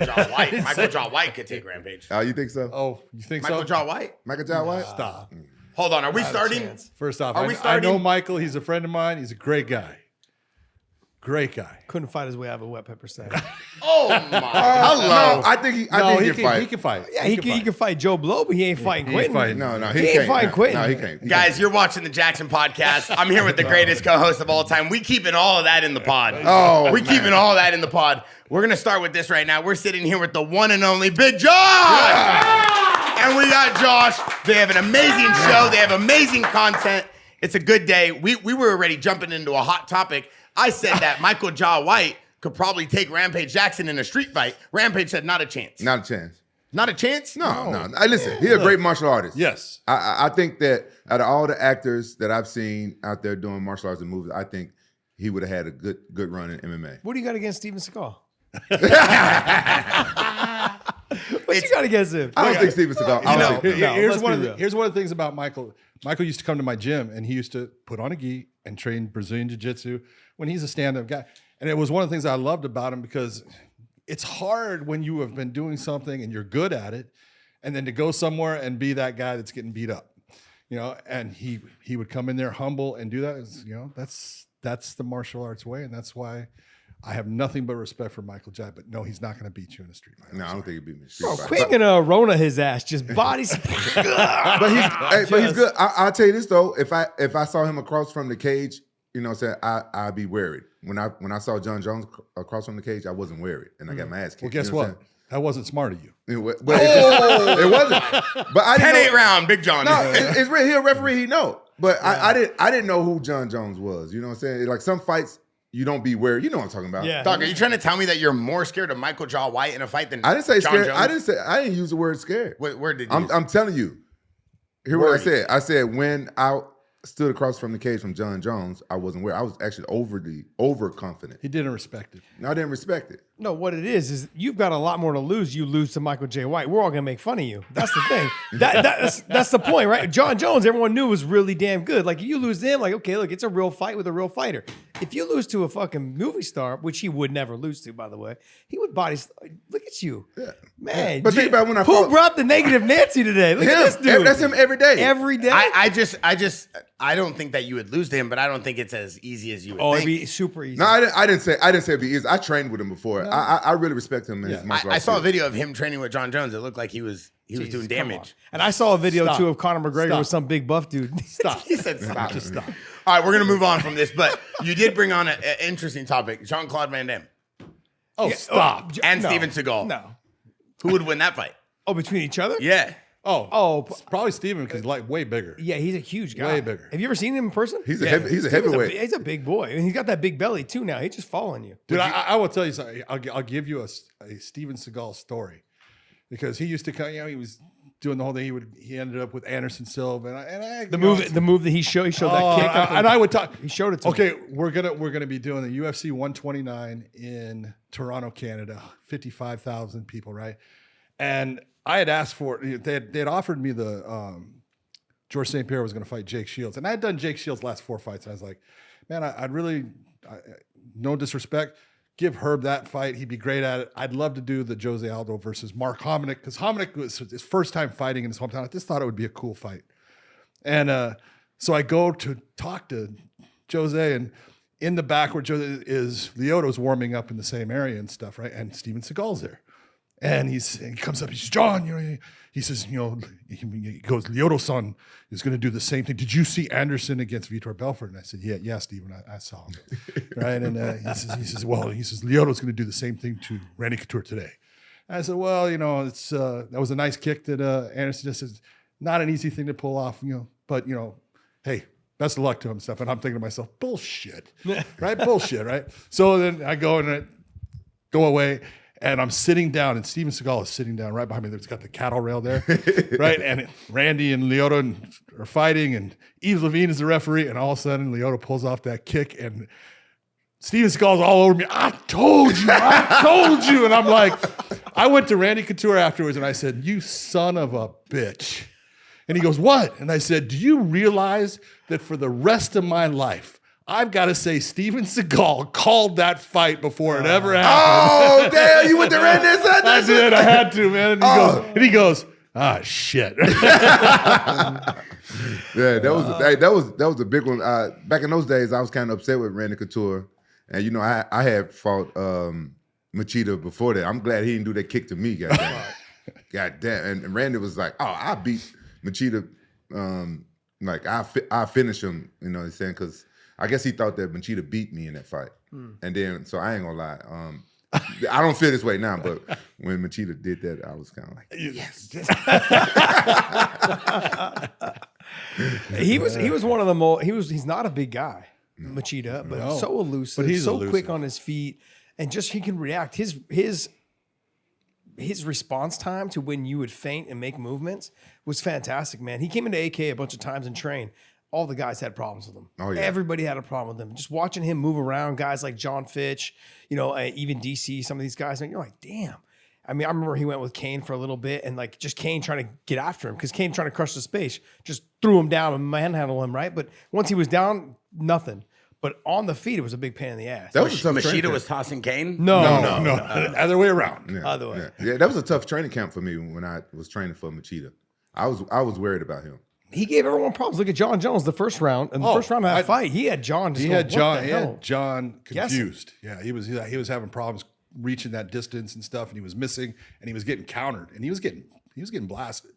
Michael Jaw White. Michael Jaw White could take Rampage. Oh, you think so? Oh, you think Michael so? Jaw White? Michael Jaw White? Stop. Hold on. Are we starting? First off, Are we I starting? know Michael. He's a friend of mine. He's a great guy. Great guy. Couldn't fight his way out of a wet pepper sack. Oh, my. Hello. No, I think he can fight. He can fight. Yeah, he can fight Joe Blow, but he ain't fighting Quentin. He ain't can't fighting Quentin. No, he can't. Guys, you're watching the Jaxxon podcast. I'm here with the greatest co-host of all time. We keeping all of that in the pod. Oh, we keeping all that in the pod. We're going to start with this right now. We're sitting here with the one and only Big Josh. And we got Josh. They have an amazing show. They have amazing content. It's a good day. We were already jumping into a hot topic. I said that Michael Jaw White could probably take Rampage Jaxxon in a street fight. Rampage said not a chance. Not a chance. Not a chance? No. Listen, he's a great martial artist. Yes. I think that out of all the actors that I've seen out there doing martial arts and movies, I think he would have had a good run in MMA. What do you got against Steven Seagal? What you got against him? I don't think Steven Seagal. Here's one of the things about Michael. Michael used to come to my gym and he used to put on a gi and train Brazilian Jiu-Jitsu when he's a stand-up guy. And it was one of the things I loved about him because it's hard when you have been doing something and you're good at it, and then to go somewhere and be that guy that's getting beat up, and he would come in there humble and do that. That's the martial arts way, and that's why I have nothing but respect for Michael Jai. But no, he's not going to beat you in a street fight. No, I don't think he'd beat me in a street fight. Quinn gonna Rona his ass, just bodies. But he's good. I'll tell you this though, if I saw him across from the cage, I'd be worried. When I saw Jon Jones across from the cage, I wasn't worried, and I got my ass kicked. Well, guess what? That wasn't smart of you. It wasn't. But I didn't 10-8 round, Big John. No, it's real. He a referee. He know. But I didn't know who Jon Jones was. You know what I'm saying? Like some fights, you don't be worried. You know what I'm talking about? Yeah. Dog, are you trying to tell me that you're more scared of Michael Jaw White in a fight than I didn't say Jon scared. Jones? I didn't use the word scared. Where did you? I'm telling you. Here's what I said. I said when I stood across from the cage from Jon Jones, I wasn't worried. I was actually overconfident. He didn't respect it. No, I didn't respect it. No, what it is you've got a lot more to lose. You lose to Michael J. White. We're all gonna make fun of you. That's the thing. That's the point, right? Jon Jones, everyone knew was really damn good. Like if you lose to him, like okay, look, it's a real fight with a real fighter. If you lose to a fucking movie star, which he would never lose to, by the way, he would body. Look at you, man. But think about when who brought the negative Nancy today? Look at this dude. That's him every day. Every day. I don't think that you would lose to him, but I don't think it's as easy as you would think. It'd be super easy. No, I didn't say it'd be easy. I trained with him before. No. I really respect him. And I saw a video of him training with Jon Jones. It looked like he was doing damage. And I saw a video too of Conor McGregor with some big buff dude. Stop. He said stop. Just stop. All right, we're gonna move on from this, but you did bring on an interesting topic: Jean-Claude Van Damme. Oh, stop. And Steven Seagal. No. Who would win that fight? Oh, between each other? Yeah. Oh, it's probably Steven because he's like way bigger. Yeah, he's a huge guy. Way bigger. Have you ever seen him in person? He's a heavyweight. He's a big boy. And he's got that big belly too now. He's just following you. Dude, I will tell you something. I'll give you a Steven Seagal story because he used to come. He was doing the whole thing. He ended up with Anderson Silva and the move that he showed that kick. And I would talk. He showed it to me. Okay, we're gonna be doing the UFC 129 in Toronto, Canada. 55,000 people, right? And I had asked for it. They had offered me the George St. Pierre was going to fight Jake Shields, and I had done Jake Shields' last 4 fights. I was like, man, I'd really, no disrespect, give Herb that fight. He'd be great at it. I'd love to do the Jose Aldo versus Mark Hominick because Hominick was his first time fighting in his hometown. I just thought it would be a cool fight, and so I go to talk to Jose, and in the back where Jose is, Lyoto's warming up in the same area and stuff, right? And Steven Seagal's there. And he comes up, he says, John, he says, he goes, Lyoto-san is going to do the same thing. Did you see Anderson against Vitor Belfort? And I said, yeah, Steven, I saw him. Right? And he says, Lyoto's going to do the same thing to Randy Couture today. And I said, well, it's that was a nice kick that Anderson just says, not an easy thing to pull off, but hey, best of luck to him and stuff. And I'm thinking to myself, bullshit, right? Bullshit, right? So then I go and I go away. And I'm sitting down, and Steven Seagal is sitting down right behind me. There's got the cattle rail there, right? And Randy and Lyoto are fighting, and Yves Levine is the referee, and all of a sudden, Lyoto pulls off that kick, and Steven Seagal's all over me. I told you. And I'm like, I went to Randy Couture afterwards, and I said, you son of a bitch. And he goes, what? And I said, do you realize that for the rest of my life, I've got to say, Steven Seagal called that fight before it ever happened. Oh, damn, you went to Randy and said that I shit? did. I had to, man. And he goes, ah, shit. Yeah, that was a big one. Back in those days, I was kind of upset with Randy Couture, and you know, I had fought Machida before that. I'm glad he didn't do that kick to me, goddamn. Goddamn, and Randy was like, "Oh, I beat Machida. Like I finish him." You know what I'm saying? Because I guess he thought that Machida beat me in that fight, and then so I ain't gonna lie. I don't feel this way now, but when Machida did that, I was kind of like, yes. He was one of the most. He's not a big guy, Machida, but so elusive, but he's so elusive. quick on his feet, and just he can react. His response time to when you would feint and make movements was fantastic, man. He came into AK a bunch of times and trained. All the guys had problems with him. Oh, yeah. Everybody had a problem with him. Just watching him move around, guys like John Fitch, you know, even DC, some of these guys, and you're like, damn. I mean, I remember he went with Kane for a little bit, and like just Kane trying to get after him because Kane trying to crush the space, just threw him down and manhandle him, right? But once he was down, nothing. But on the feet, it was a big pain in the ass. That was a tough training Machida camp. was tossing Kane? No. Other way around. Yeah, Other way. Yeah, that was a tough training camp for me when I was training for Machida. I was worried about him. He gave everyone problems. Look at Jon Jones, the first round. In the first round of that fight, he had John just He going, had John. what the He hell? had John Guessing. confused. Yeah, he was having problems reaching that distance and stuff, and he was missing, and he was getting countered, and he was getting blasted.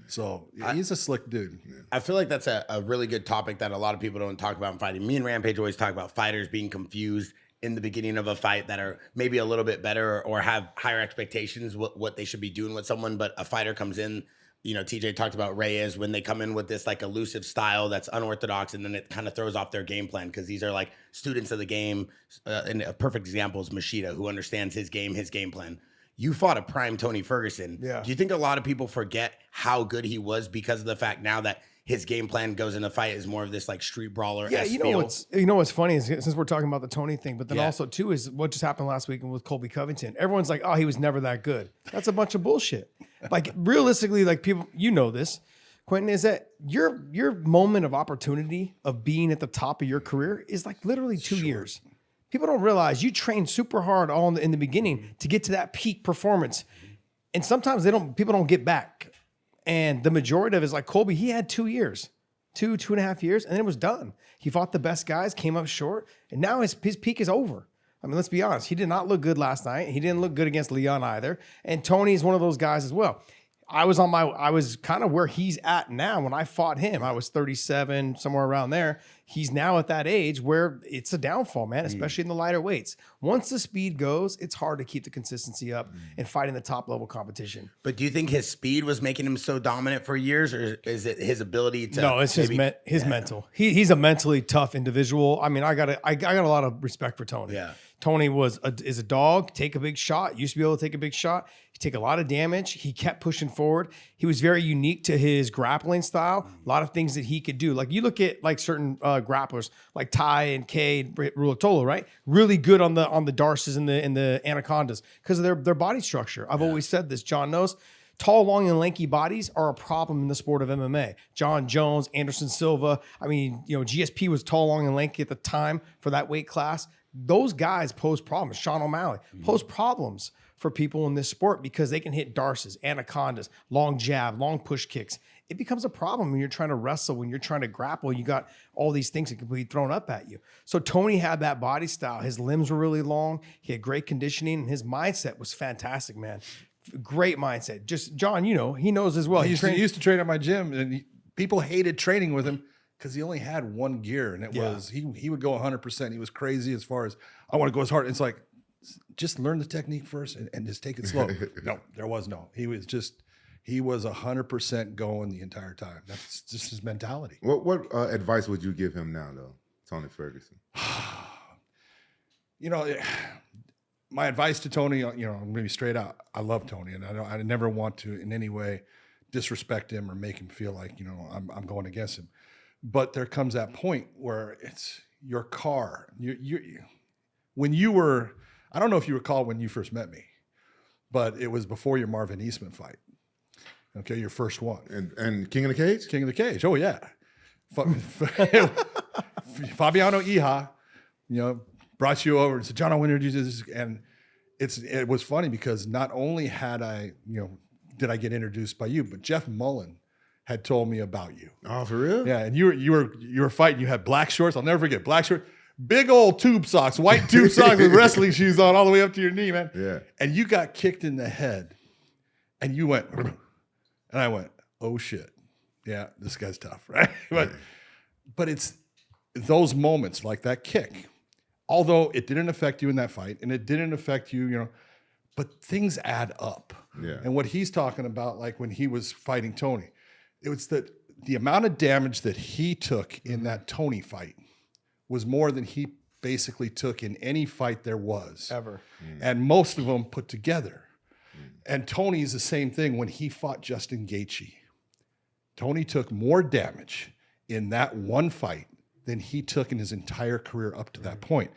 So yeah, he's a slick dude. I feel like that's a really good topic that a lot of people don't talk about in fighting. Me and Rampage always talk about fighters being confused in the beginning of a fight that are maybe a little bit better or have higher expectations what they should be doing with someone, but a fighter comes in. You know, TJ talked about Reyes when they come in with this like elusive style that's unorthodox, and then it kind of throws off their game plan because these are like students of the game. And a perfect example is Machida, who understands his game plan. You fought a prime Tony Ferguson. Yeah. Do you think a lot of people forget how good he was because of the fact now that his game plan goes in a fight is more of this like street brawler? Yeah, you know what's funny is since we're talking about the Tony thing, but then also too is what just happened last week with Colby Covington. Everyone's like, oh, he was never that good. That's a bunch of bullshit. Like realistically, like people, you know this, Quentin, is that your moment of opportunity of being at the top of your career is like literally 2 years. People don't realize you train super hard in the beginning to get to that peak performance, and sometimes people don't get back. And the majority of it is like Colby. He had 2 years, 2.5 years, and then it was done. He fought the best guys, came up short, and now his peak is over. I mean, let's be honest. He did not look good last night. He didn't look good against Leon either. And Tony is one of those guys as well. I was kind of where he's at now. When I fought him, I was 37, somewhere around there. He's now at that age where it's a downfall, man, especially in the lighter weights. Once the speed goes, it's hard to keep the consistency up and fighting the top level competition. But do you think his speed was making him so dominant for years, or is it his ability to? No, it's his mental. He's a mentally tough individual. I mean, I got a lot of respect for Tony. Yeah. Tony is a dog, take a big shot, used to be able to take a big shot. He take a lot of damage. He kept pushing forward. He was very unique to his grappling style. A lot of things that he could do. Like you look at like certain grapplers like Ty and Cade Ruotolo, right? Really good on the Darces and the Anacondas because of their body structure. I've always said this. John knows. Tall, long, and lanky bodies are a problem in the sport of MMA. Jon Jones, Anderson Silva. I mean, you know, GSP was tall, long, and lanky at the time for that weight class. Those guys pose problems. Sean O'Malley pose problems for people in this sport because they can hit Darces, Anacondas, long jab, long push kicks. It becomes a problem when you're trying to wrestle, when you're trying to grapple. You got all these things that can be thrown up at you. So Tony had that body style. His limbs were really long. He had great conditioning, and his mindset was fantastic, man. Great mindset. Just John, you know, he knows as well. He used to train at my gym, and people hated training with him because he only had one gear, and it was he would go 100%. He was crazy as far as I want to go as hard. It's like just learn the technique first and just take it slow. No, there was no. He was 100% going the entire time. That's just his mentality. What advice would you give him now, though, Tony Ferguson? You know, my advice to Tony, you know, I'm going to be straight out. I love Tony, and I never want to in any way disrespect him or make him feel like, you know, I'm going against him. But there comes that point where it's your car. When you were, I don't know if you recall when you first met me, but it was before your Marvin Eastman fight. Okay, your first one. And King of the Cage? King of the Cage. Oh yeah. Fabiano Iha, brought you over and said, John, I want to introduce this. And it was funny because not only did I get introduced by you, but Jeff Mullen had told me about you. Oh, for real? Yeah, and you were fighting. You had black shorts. I'll never forget black shorts, big old tube socks, white tube socks with wrestling shoes on all the way up to your knee, man. Yeah. And you got kicked in the head, and you went, and I went, oh shit, yeah, this guy's tough, right? But it's those moments like that kick. Although it didn't affect you in that fight, and it didn't affect you, but things add up. Yeah. And what he's talking about, like when he was fighting Tony, it was that the amount of damage that he took in that Tony fight was more than he basically took in any fight there was. Ever. And most of them put together. And Tony's the same thing when he fought Justin Gaethje. Tony took more damage in that one fight than he took in his entire career up to that point.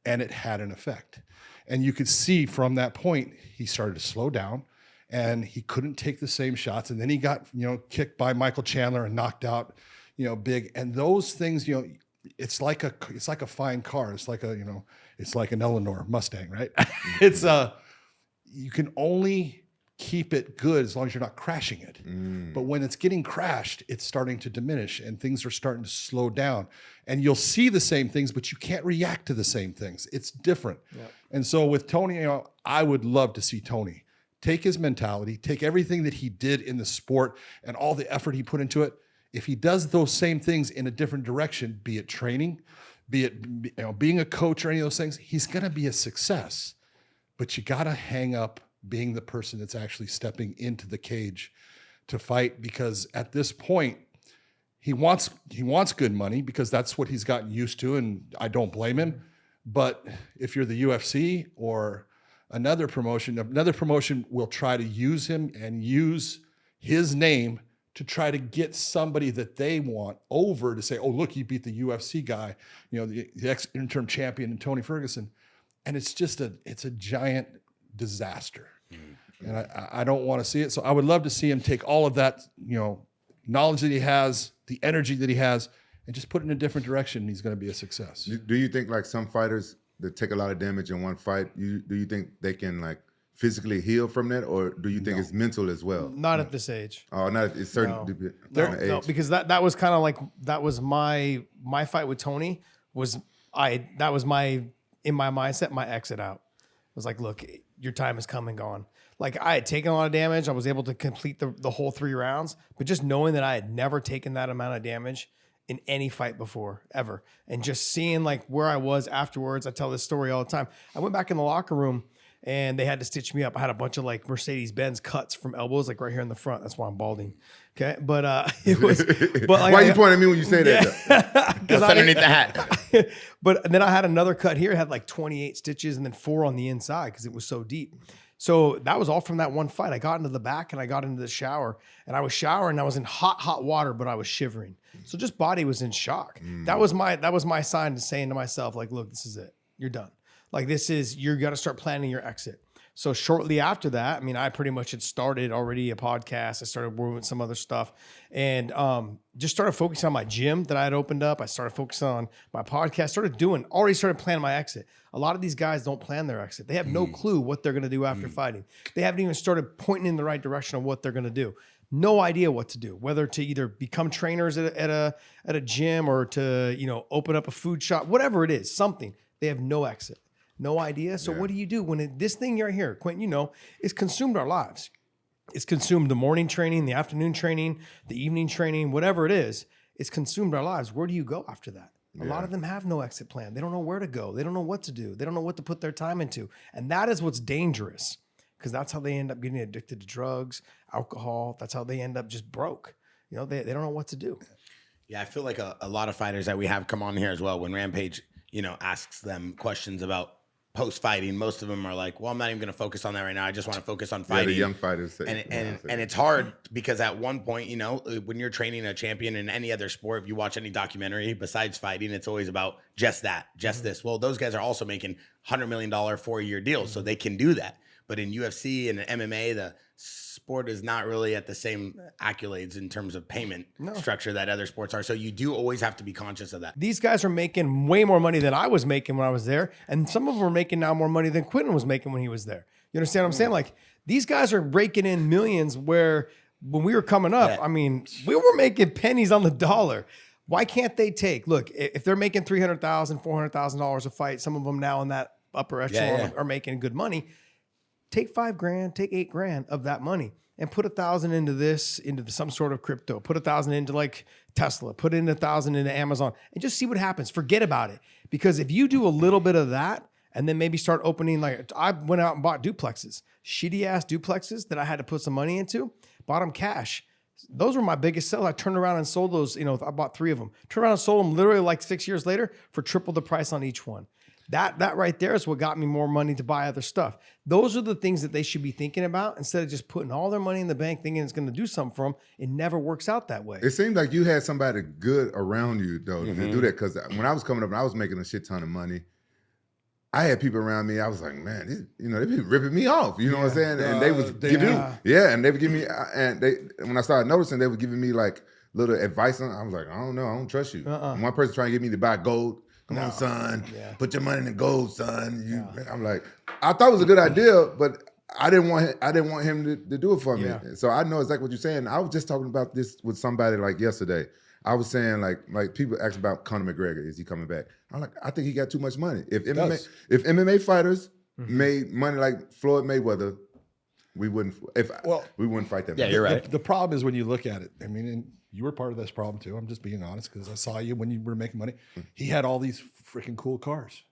And it had an effect. And you could see from that point, he started to slow down and he couldn't take the same shots. And then he got, kicked by Michael Chandler and knocked out, big. And those things, it's like a fine car. It's like it's like an Eleanor Mustang, right? You can only keep it good as long as you're not crashing it. But when it's getting crashed, it's starting to diminish and things are starting to slow down. And you'll see the same things, but you can't react to the same things. It's different. Yep. And so with Tony, I would love to see Tony take his mentality, take everything that he did in the sport and all the effort he put into it. If he does those same things in a different direction, be it training, be it being a coach or any of those things, he's going to be a success. But you got to hang up being the person that's actually stepping into the cage to fight, because at this point he wants good money because that's what he's gotten used to, and I don't blame him. But if you're the UFC or another promotion will try to use him and use his name to try to get somebody that they want over to say, oh, look, he beat the UFC guy, the ex-interim champion Tony Ferguson. And it's just it's a giant disaster. And I don't want to see it. So I would love to see him take all of that, knowledge that he has, the energy that he has, and just put it in a different direction. And he's going to be a success. Do you think like some fighters that take a lot of damage in one fight, do you think they can like physically heal from that, or do you think it's mental as well? Not at this age. Oh, not at certain age. No, because that was kind of like, that was my fight with Tony that was in my mindset, my exit out. I was like, look, your time has come and gone. Like, I had taken a lot of damage. I was able to complete the whole 3 rounds, but just knowing that I had never taken that amount of damage in any fight before, ever. And just seeing like where I was afterwards. I tell this story all the time. I went back in the locker room and they had to stitch me up. I had a bunch of like Mercedes-Benz cuts from elbows, like right here in the front. That's why I'm balding. Okay. But it was, but like, why are you pointing at me when you say that? Because underneath the hat. But then I had another cut here. It had like 28 stitches and then 4 on the inside because it was so deep. So that was all from that one fight. I got into the back and I got into the shower and I was showering. I was in hot water, but I was shivering. So just body was in shock. That was my sign to saying to myself, like, look, this is it. You're done. Like, you're got to start planning your exit. So shortly after that, I mean, I pretty much had started already a podcast. I started working with some other stuff and just started focusing on my gym that I had opened up. I started focusing on my podcast, already started planning my exit. A lot of these guys don't plan their exit. They have no clue what they're going to do after fighting. They haven't even started pointing in the right direction of what they're going to do. No idea what to do, whether to either become trainers at a gym or to, open up a food shop, whatever it is, something. They have no exit. No idea. So what do you do when this thing right here, Quentin, it's consumed our lives. It's consumed the morning training, the afternoon training, the evening training, whatever it is. It's consumed our lives. Where do you go after that? A lot of them have no exit plan. They don't know where to go. They don't know what to do. They don't know what to put their time into. And that is what's dangerous, because that's how they end up getting addicted to drugs, alcohol. That's how they end up just broke. They don't know what to do. Yeah, I feel like a lot of fighters that we have come on here as well, when Rampage, asks them questions about post-fighting, most of them are like, well, I'm not even going to focus on that right now. I just want to focus on fighting. The young fighters say, and it's hard because at one point, when you're training a champion in any other sport, if you watch any documentary besides fighting, it's always about just that, just this. Well, those guys are also making $100 million 4-year deals, so they can do that. But in UFC and MMA, the sport is not really at the same accolades in terms of payment structure that other sports are. So you do always have to be conscious of that. These guys are making way more money than I was making when I was there. And some of them are making now more money than Quentin was making when he was there. You understand what I'm saying? Like, these guys are raking in millions where when we were coming up, I mean, we were making pennies on the dollar. Why can't they take, look, if they're making $300,000, $400,000 a fight, some of them now in that upper echelon are making good money. Take $5,000, take $8,000 of that money and put 1,000 into this, into some sort of crypto, put 1,000 into like Tesla, put in 1,000 into Amazon and just see what happens. Forget about it. Because if you do a little bit of that and then maybe start opening, like I went out and bought duplexes, shitty ass duplexes that I had to put some money into, bought them cash. Those were my biggest sales. I turned around and sold those, you know, I bought 3 of them, turned around and sold them literally like 6 years later for triple the price on each one. That right there is what got me more money to buy other stuff. Those are the things that they should be thinking about instead of just putting all their money in the bank thinking it's going to do something for them. It never works out that way. It seemed like you had somebody good around you, though, to do that. Because when I was coming up and I was making a shit ton of money, I had people around me. I was like, man, you know, they been ripping me off. You know what I'm saying? And they was giving me, and they would give me, and when I started noticing, they were giving me like little advice. I was like, I don't know, I don't trust you. One person trying to get me to buy gold. Come on, son. Put your money in the gold, son. I'm like, I thought it was a good idea, but I didn't want him to do it for me. So I know exactly what you're saying. I was just talking about this with somebody like yesterday. I was saying like people ask about Conor McGregor. Is he coming back? I'm like, I think he got too much money. If MMA fighters made money like Floyd Mayweather, we wouldn't fight that. Yeah, you're right. The problem is when you look at it. I mean, and you were part of this problem too. I'm just being honest because I saw you when you were making money. He had all these freaking cool cars.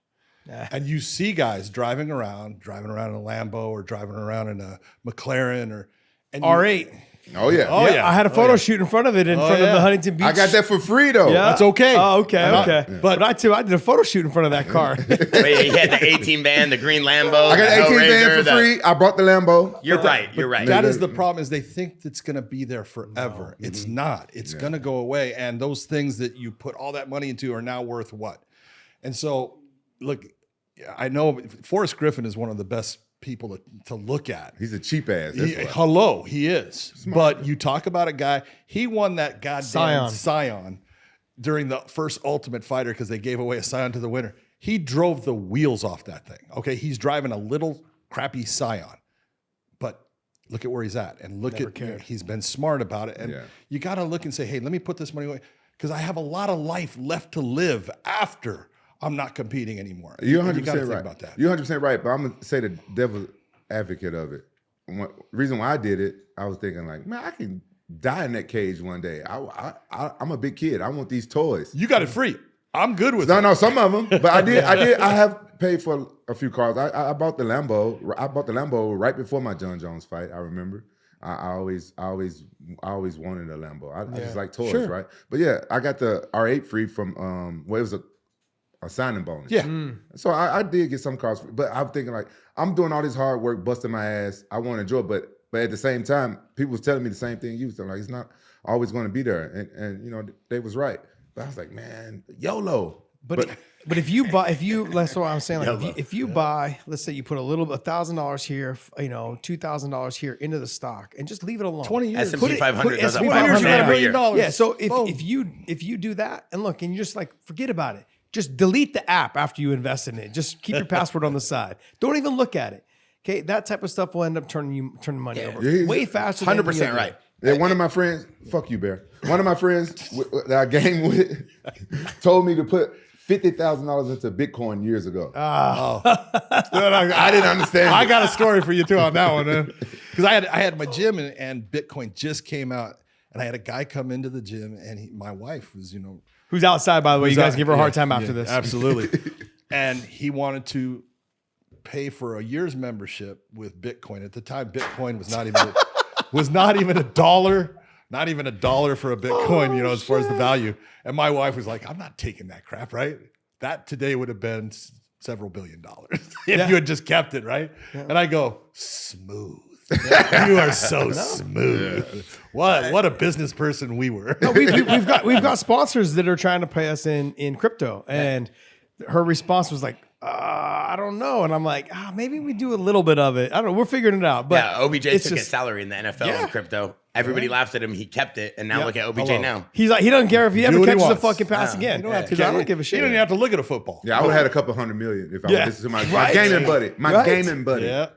And you see guys driving around in a Lambo or driving around in a McLaren or R8. Oh yeah. I had a photo shoot in front of it in front of the Huntington Beach. I got that for free though. Yeah. That's okay. Oh, okay. But I did a photo shoot in front of that car. He had the 18 van, the green Lambo. I got the 18 van for free. I bought the Lambo. You're right. That is the problem is they think it's going to be there forever. No. It's not. It's going to go away. And those things that you put all that money into are now worth what? And so, look, I know Forrest Griffin is one of the best people to look at. He's a cheap ass. He is. Smart. But you talk about a guy, he won that goddamn Scion during the first Ultimate Fighter because they gave away a Scion to the winner. He drove the wheels off that thing. Okay, he's driving a little crappy Scion. But look at where he's at. And he's been smart about it. And you got to look and say, hey, let me put this money away because I have a lot of life left to live after I'm not competing anymore. You're 100% right about that. You're 100% right, but I'm going to say the devil's advocate of it. The reason why I did it, I was thinking like, man, I can die in that cage one day. I'm a big kid. I want these toys. You got it free. I'm good with it. No, some of them. But I have paid for a few cars. I bought the Lambo. I bought the Lambo right before my Jon Jones fight, I remember. I always wanted a Lambo. I just like toys, right? But yeah, I got the R8 free from, it was a signing bonus. Yeah. So I did get some cars, but I'm thinking like, I'm doing all this hard work, busting my ass. I want to enjoy it, but at the same time, people was telling me the same thing you was telling, like, it's not always going to be there. And you know, they was right. But I was like, man, YOLO. But if you that's what I'm saying. Like if you buy, let's say you put $1,000 here, you know, $2,000 here into the stock and just leave it alone. 20 years. S&P 500 does S&P that 500 every year. Yeah. So if you do that and look and you just like forget about it. Just delete the app after you invest in it. Just keep your password on the side. Don't even look at it. Okay, that type of stuff will end up turning money over way faster. 100% right. Yeah, one of my friends, fuck you, Bear. One of my friends that I game with told me to put $50,000 into Bitcoin years ago. I didn't understand. I got a story for you too on that one, man. Because I had my gym and Bitcoin just came out, and I had a guy come into the gym, and my wife was, you know. Who's outside, by the way? You guys give her a hard time after this. Absolutely. And he wanted to pay for a year's membership with Bitcoin. At the time, Bitcoin was not even a dollar, not even $1 for a Bitcoin, you know, as far as the value. And my wife was like, I'm not taking that crap, right? That today would have been several $1 billion if you had just kept it, right? Yeah. And I go, smooth. You are so smooth. Yeah. What a business person we were. No, we've got sponsors that are trying to pay us in crypto, and her response was like, I don't know. And I'm like, maybe we do a little bit of it. I don't know. We're figuring it out. But yeah, OBJ it's took his just, salary in the NFL and crypto. Everybody laughs at him. He kept it, and now look at OBJ now. he's like, he doesn't care if he ever what he catches a wants. fucking pass Yeah. again. You don't have to. Because I don't give a shit. You don't even have to look at a football. Yeah, I would have had a couple $100 million if I Yeah. would listen to my Right. gaming buddy. My Right. gaming buddy. Yeah.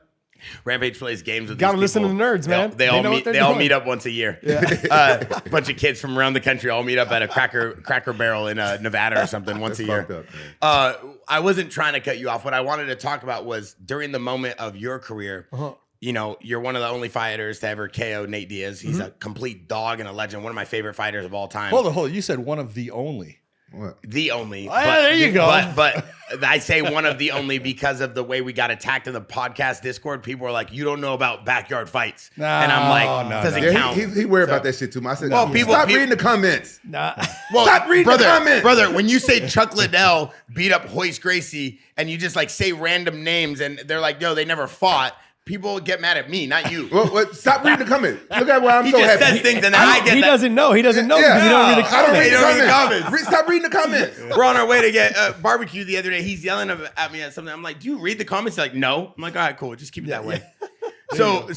Rampage plays games with Gotta these listen people. to the nerds, man. They all know what meet. they're They all doing. meet up once a year. A bunch of kids from around the country all meet up at a Cracker Barrel in Nevada or something once a year. Fucked up, man. I wasn't trying to cut you off. What I wanted to talk about was during the moment of your career. You know, you're one of the only fighters to ever KO Nate Diaz. He's a complete dog and a legend. One of my favorite fighters of all time. Hold on. You said one of the only. What? The only. There you go. But I say one of the only because of the way we got attacked in the podcast Discord. People were like, "You don't know about backyard fights," and I'm like, "Doesn't Yeah, count." he worried about that shit too much. I said, Well, people- stop reading the comments. Nah. Well, Stop reading the comments. brother. When you say Chuck Liddell beat up Hoist Gracie, and you just like say random names, and they're like, "Yo, they never fought." People get mad at me, not you. Well, stop reading the comments. Look at why I'm He so just happy. says things, and then I get He that. doesn't know. He doesn't know because he don't read the I don't read comments. the don't read the comments. comments. Stop reading the comments. We're on our way to get barbecue the other day. He's yelling at me at something. I'm like, "Do you read the comments?" He's like, "No." I'm like, "All right, cool. Just keep it that way." So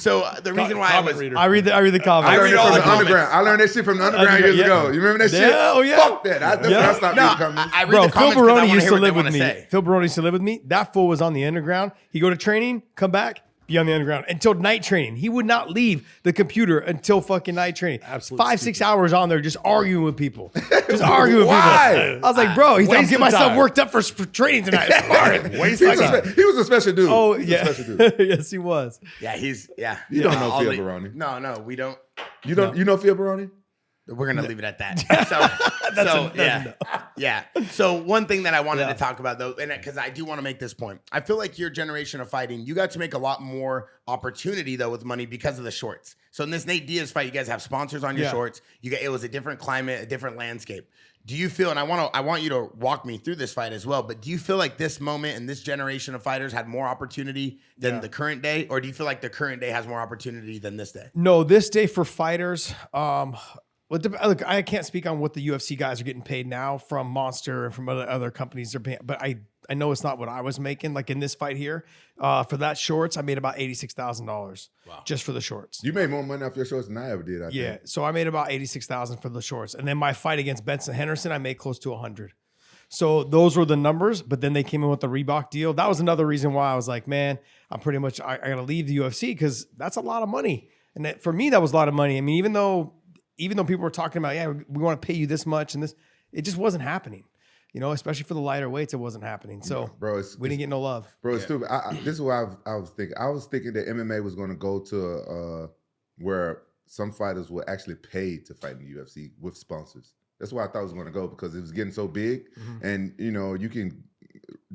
the reason why I was reader. I read the I comments. learned read it all from the the comments. underground. I learned that shit from the underground years Yeah. ago. You remember that shit? Yeah, oh, yeah. Fuck that. That's when I stopped no, reading the comments. I read Bro, the Phil comments because I Baroni want to used hear to what they live want with to me. say. Phil Baroni used to live with me. That fool was on the underground. He go to training, come back, be on the underground until night training. He would not leave the computer until fucking night training. Absolutely 5-6 hours on there just arguing with people. Just arguing with Why? people. I was like, bro, he's like, I'm Waste getting of myself time. worked up for training tonight. Waste He of was, a time. he was a special dude. Oh, He was yeah. a special dude. Yes, he was. Yeah, You don't know I'll Phil leave- Baroni. No, we don't. You don't. You know Phil Baroni? We're gonna leave it at that. So, yeah. So one thing that I wanted to talk about though, and because I do want to make this point, I feel like your generation of fighting, you got to make a lot more opportunity though with money because of the shorts. So in this Nate Diaz fight, you guys have sponsors on your shorts. It was a different climate, a different landscape. Do you feel, and I want you to walk me through this fight as well, but do you feel like this moment and this generation of fighters had more opportunity than the current day, or do you feel like the current day has more opportunity than this day? No, this day for fighters, look, I can't speak on what the UFC guys are getting paid now from Monster and from other companies they're paying, but I know it's not what I was making. Like in this fight here, for that shorts, I made about $86,000 just for the shorts. You made more money off your shorts than I ever did. I think. So I made about $86,000 for the shorts, and then my fight against Benson Henderson, I made close to 100. So those were the numbers, but then they came in with the Reebok deal. That was another reason why I was like, man, I'm pretty much I got to leave the UFC because that's a lot of money, and for me that was a lot of money. I mean, even though people were talking about, yeah, we want to pay you this much and this, it just wasn't happening. You know, especially for the lighter weights, it wasn't happening. So, bro, we didn't get no love. Bro, it's stupid. This is what I was thinking. I was thinking that MMA was going to go to where some fighters were actually paid to fight in the UFC with sponsors. That's why I thought it was going to go because it was getting so big, and you know you can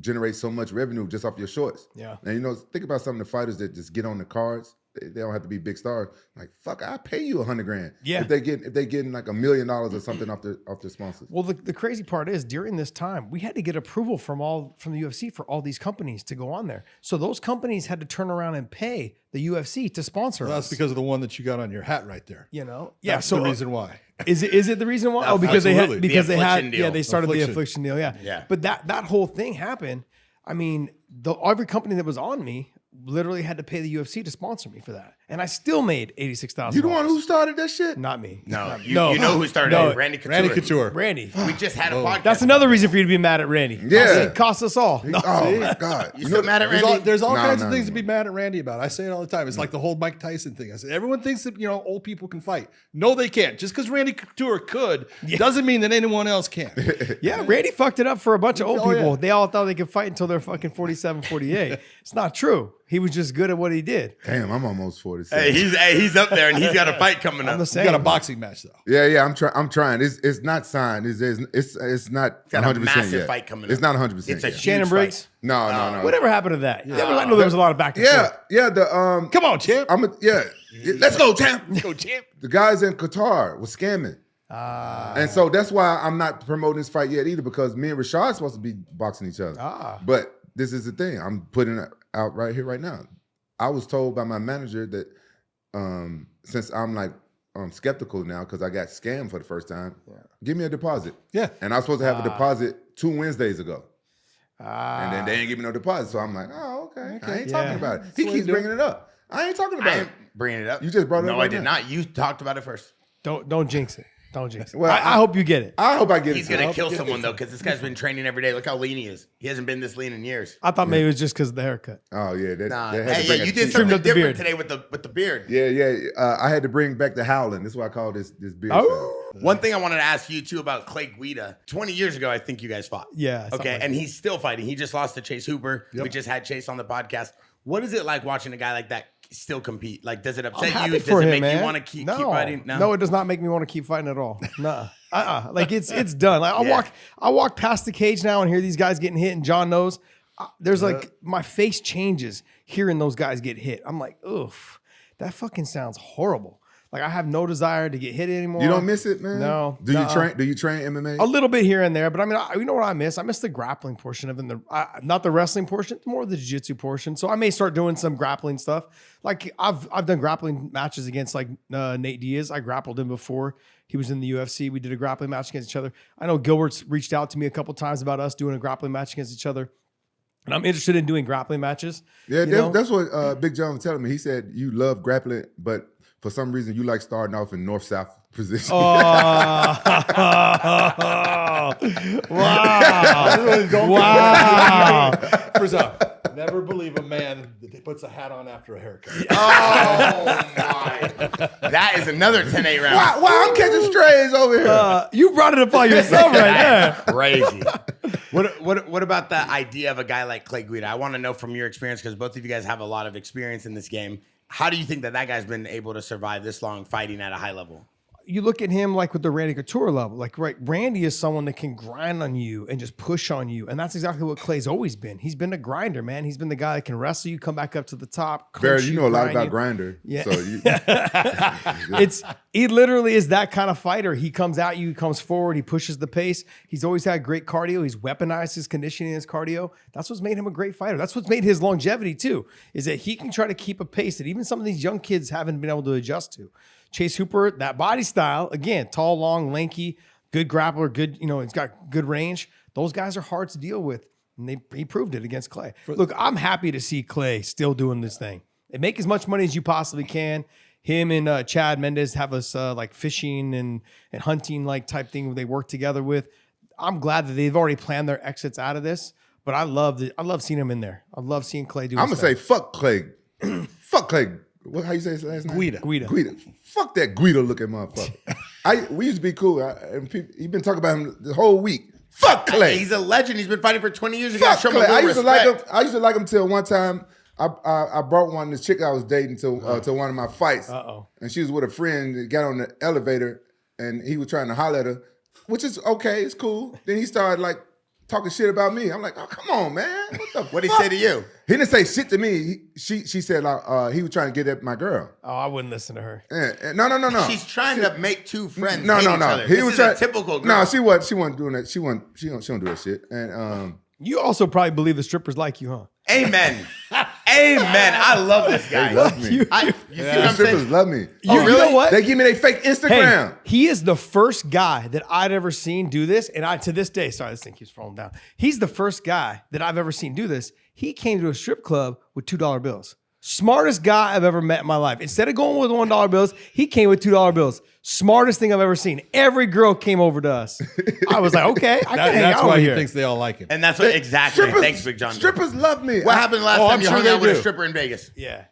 generate so much revenue just off your shorts. Yeah. And you know, think about some of the fighters that just get on the cards. They don't have to be big stars. Like, fuck, I pay you $100,000. Yeah. If they getting like $1 million or something off their sponsors. Well, the crazy part is during this time, we had to get approval from the UFC for all these companies to go on there. So those companies had to turn around and pay the UFC to sponsor us. That's because of the one that you got on your hat right there. You know, That's the reason why. Is it the reason why? Oh, because Absolutely. they had affliction deal. they started the Affliction. affliction deal. Yeah. Yeah. But that whole thing happened. I mean, every company that was on me literally had to pay the UFC to sponsor me for that, and I still made $86,000. You the one who started that shit? Not me. No, you know who started No. it? Randy Couture. Randy Couture. Randy. We just had a podcast. That's another reason for you to be mad at Randy. Yeah. It cost us all. No. Oh my God! You still mad at There's Randy? all, there's all No, kinds no, of things no. to be mad at Randy about. I say it all the time. It's like the whole Mike Tyson thing. I said everyone thinks that old people can fight. No, they can't. Just because Randy Couture could doesn't mean that anyone else can. Yeah, Randy fucked it up for a bunch of old Oh, yeah. people. They all thought they could fight until they're fucking 47, 48. It's not true. He was just good at what he did. Damn, I'm almost 47. Hey, he's up there and he's got a fight coming I'm up. the You same. got a boxing match though. Yeah, I'm trying. It's not signed. It's not Got a 100% massive yet. fight coming It's up. not 100% It's a yet. huge Shannon fight. Briggs. No. Whatever happened to that? Yeah, I know there was a lot of back and forth. Yeah. The Come on, champ. Let's go, champ. Go, champ. The guys in Qatar was scamming. And so that's why I'm not promoting this fight yet either, because me and Rashad supposed to be boxing each other. But this is the thing. I'm putting it out right here, right now. I was told by my manager that since I'm like skeptical now because I got scammed for the first time, give me a deposit. Yeah. And I was supposed to have a deposit 2 Wednesdays ago. And then they ain't give me no deposit. So I'm like, oh, okay. I ain't talking about it. That's He the way keeps to do it. bringing it up. I ain't talking I about it. ain't bringing it up. You just brought it up No, right I did now. not. You talked about it first. Don't jinx it. Don't jinx it. Well, I hope you get it. I hope I get He's it. gonna kill someone though, because this guy's been training every day. Look how lean he is. He hasn't been this lean in years. I thought maybe it was just because of the haircut. Oh, yeah. Nah, that had to hey, bring yeah, it you to did you. something up the different beard. today with the beard. Yeah. I had to bring back the howling. That's why I call this beard. Oh. One thing I wanted to ask you too about Clay Guida. 20 years ago, I think you guys fought. Yeah, something Okay, like and he's still fighting. He just lost to Chase Hooper. Yep. We just had Chase on the podcast. What is it like watching a guy like that still compete? Like, does it I'm upset happy you? Does for it him, make man. you want to keep No. fighting? No, it does not make me want to keep fighting at all. Nah. Like it's done. Like Yeah. I walk past the cage now and hear these guys getting hit, and John knows. There's like my face changes hearing those guys get hit. I'm like, oof, that fucking sounds horrible. Like I have no desire to get hit anymore. You don't miss it, man? No. Do you Nuh-uh. train? Do you train MMA? A little bit here and there, but I mean, you know what I miss? I miss the grappling portion of it, not the wrestling portion, more the jiu-jitsu portion. So I may start doing some grappling stuff. Like I've done grappling matches against like Nate Diaz. I grappled him before he was in the UFC. We did a grappling match against each other. I know Gilbert's reached out to me a couple times about us doing a grappling match against each other. And I'm interested in doing grappling matches. Yeah, you know? that's what Big John was telling me. He said you love grappling, but for some reason you like starting off in north-south position. Oh, wow. Wow. First off, never believe a man that puts a hat on after a haircut. Oh my! That is another 10-8 round. Wow, I'm catching strays over here. You brought it upon yourself right there. Crazy. What about the idea of a guy like Clay Guida? I want to know from your experience, because both of you guys have a lot of experience in this game. How do you think that guy's been able to survive this long fighting at a high level? You look at him like with the Randy Couture level. Like, right, Randy is someone that can grind on you and just push on you. And that's exactly what Clay's always been. He's been a grinder, man. He's been the guy that can wrestle you, come back up to the top. Barry, you know a lot grind about you. Grinder. Yeah. So you, He literally is that kind of fighter. He comes at you, he comes forward, he pushes the pace. He's always had great cardio. He's weaponized his conditioning and his cardio. That's what's made him a great fighter. That's what's made his longevity too, is that he can try to keep a pace that even some of these young kids haven't been able to adjust to. Chase Hooper, that body style, again, tall, long, lanky, good grappler, good, he's got good range. Those guys are hard to deal with. And he proved it against Clay. Look, I'm happy to see Clay still doing this thing. And make as much money as you possibly can. Him and Chad Mendez have us like fishing and hunting like type thing where they work together with. I'm glad that they've already planned their exits out of this, but I love seeing him in there. I love seeing Clay do I'm his gonna say thing. fuck Clay. Fuck Clay. How you say his last name? Guida. Fuck that Guido looking motherfucker. We used to be cool. You've been talking about him the whole week. Fuck Clay. He's a legend. He's been fighting for 20 years. You Fuck gotta show him a Clay. little respect. I used to like him till one time. I brought this chick I was dating to one of my fights. And she was with a friend that got on the elevator and he was trying to holler at her, which is okay, it's cool. Then he started like talking shit about me. I'm like, oh, come on, man. What'd he say to you? He didn't say shit to me. She said he was trying to get at my girl. Oh, I wouldn't listen to her. No. She's trying to make two friends No. hate each other. He This was is trying. a typical girl. No, she wasn't doing that. She don't do that shit. And You also probably believe the strippers like you, huh? Amen. Amen. I love this guy. they love me. You see what The I'm strippers saying? love me. You know what? They give me their fake Instagram. Hey, he is the first guy that I'd ever seen do this. And to this day, sorry, this thing keeps falling down. He's the first guy that I've ever seen do this. He came to a strip club with $2 bills. Smartest guy I've ever met in my life. Instead of going with $1 bills, he came with $2 bills. Smartest thing I've ever seen. Every girl came over to us. I was like, okay, I can hang That's out why over he here. thinks they all like him. And that's what exactly. Strippers- Thanks, Big John. Strippers love me. What happened last Oh, time I'm you sure hung they out with a do. stripper in Vegas? Yeah.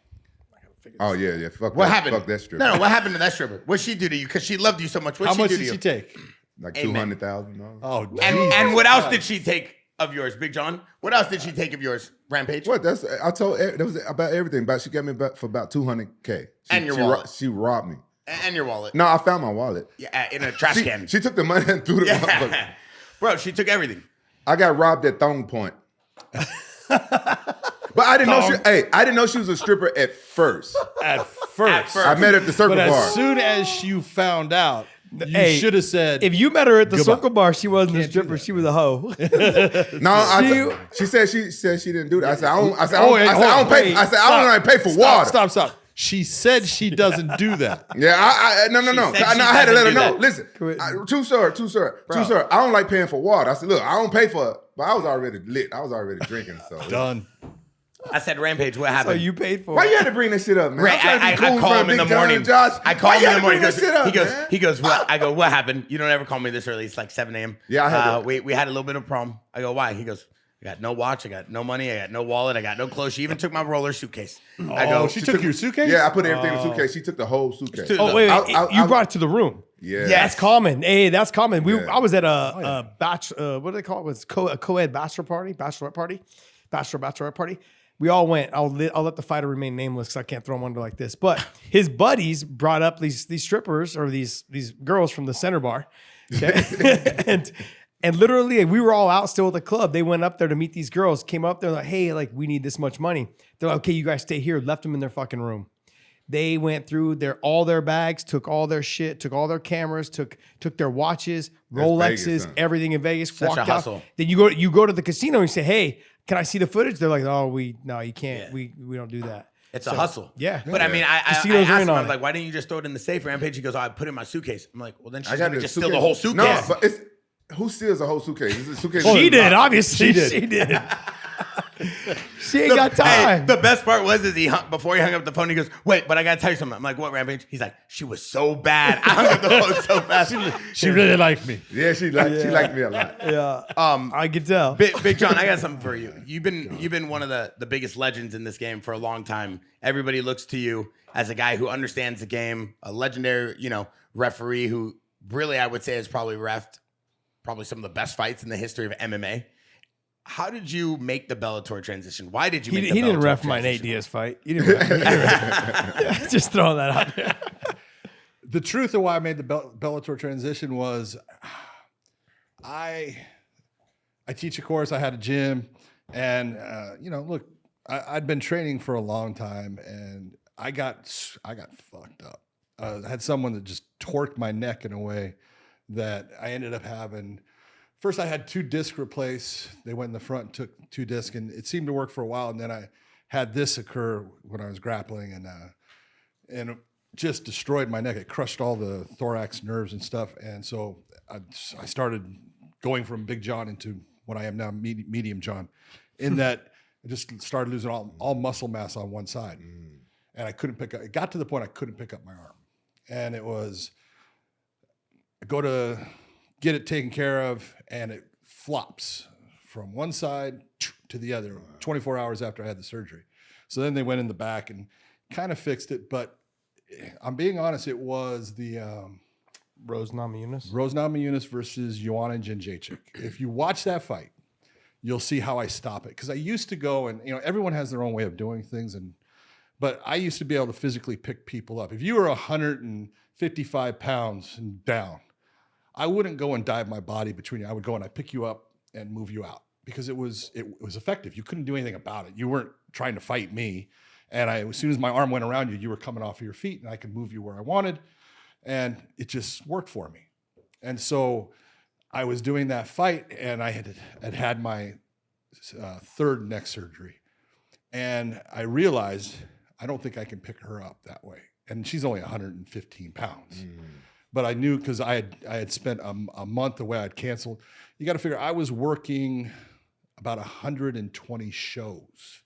Oh yeah. Fuck What that. happened? Fuck that stripper. No, what happened to that stripper? What'd she do to you? Because she loved you so much. What'd How much do did to she you? take? Like Amen. $200,000. Oh, And what else did she take of yours, Big John? What else did she take of yours, Rampage? What? I told that was about everything. She got me for about $200K. And your wallet. She robbed me. And your wallet. No, I found my wallet. Yeah, in a trash can. She took the money and threw the motherfucker. Yeah. Bro, she took everything. I got robbed at Thong Point. But I didn't know I didn't know she was a stripper at first. At first. I met her at the Circle But Bar. as soon as you found out, you Hey, should have said, If you met her at the Goodbye. Circle Bar, she wasn't a Can't do stripper. that. She was a hoe. No, she said she didn't do that. I said I don't Wait, pay. I said I don't know how to pay for water. Stop. She said she doesn't do that. Yeah, no. said I she had to let her doesn't do know. that. Listen, true sir. I don't like paying for water. I said, look, I don't pay for it, but I was already lit. I was already drinking. So Done. I said, Rampage, what So happened? you paid for why it. you had to bring this shit up, man? Right, I'm trying to be cool I call in him in front the of Big John morning. and Josh. I call Why him you in had the to morning. bring this shit up, man? He goes, what? I go, what happened? You don't ever call me this early. It's like 7 a.m. Yeah, I had we had a little bit of a problem. I go, why? He goes, I got no watch. I got no money. I got no wallet. I got no clothes. She even took my roller suitcase. I go, She took your suitcase? Yeah, I put everything in the suitcase. She took the whole suitcase. Oh wait, you I- brought it to the room. Yeah. That's common. Hey, that's common. Yeah. I was at a what do they call it? It's a co-ed bachelorette party. We all went. I'll let the fighter remain nameless because I can't throw him under like this. But his buddies brought up these strippers or these girls from the center bar, okay? and literally we were all out still at the club. They went up there to meet these girls. Came up there like, hey, like we need this much money. They're like, okay, you guys stay here. Left them in their fucking room. They went through all their bags, took all their shit, took all their cameras, took their watches, Rolexes, Vegas, huh? everything in Vegas. Such walked a out. hustle. Then you go to the casino and you say, hey, can I see the footage? They're like, no, you can't. Yeah. We don't do that. it's a hustle. Yeah. But I mean, I Casinos asked are in him, I on was it. like, why didn't you just throw it in the safe? Rampage, he goes, oh, I put it in my suitcase. I'm like, well, then she's I got going to the just steal the whole suitcase. No, but it's who steals a whole suitcase? Is it suitcase? She did, locked? obviously. She did. She ain't got time. Hey, the best part was before he hung up the phone, he goes, wait, but I got to tell you something. I'm like, what, Rampage? He's like, she was so bad. I hung up the phone so fast. She really liked me. Yeah, she liked me a lot. Yeah. I could tell. Big John, I got something for you. You've been one of the biggest legends in this game for a long time. Everybody looks to you as a guy who understands the game, a legendary, referee who really I would say has probably refed probably some of the best fights in the history of MMA. How did you make the Bellator transition? Why did you make the Bellator He didn't ref transition? my Nate Diaz fight. He didn't ref. Just throwing that out there. The truth of why I made the Bellator transition was I teach a course. I had a gym, and look, I'd been training for a long time, and I got fucked up. I had someone that just torqued my neck in a way that I ended up having. First, I had 2 discs replaced. They went in the front and took 2 discs, and it seemed to work for a while. And then I had this occur when I was grappling, and it just destroyed my neck. It crushed all the thorax nerves and stuff. And so I started going from Big John into what I am now, Medium John, in that I just started losing all muscle mass on one side. And I couldn't pick up. It got to the point I couldn't pick up my arm. And it was, I go to get it taken care of, and it flops from one side to the other 24 hours after I had the surgery. So then they went in the back and kind of fixed it. But I'm being honest, it was the Rose Namajunas. Namajunas versus Joanna Jędrzejczyk. If you watch that fight, you'll see how I stop it. Because I used to go and, everyone has their own way of doing things. But I used to be able to physically pick people up. If you were 155 pounds and down, I wouldn't go and dive my body between you. I would go and I'd pick you up and move you out because it was effective. You couldn't do anything about it. You weren't trying to fight me. And as soon as my arm went around you, you were coming off of your feet and I could move you where I wanted. And it just worked for me. And so I was doing that fight, and I had my 3rd neck surgery. And I realized I don't think I can pick her up that way. And she's only 115 pounds. But I knew because I had spent a month away. I'd canceled. You got to figure I was working about 120 shows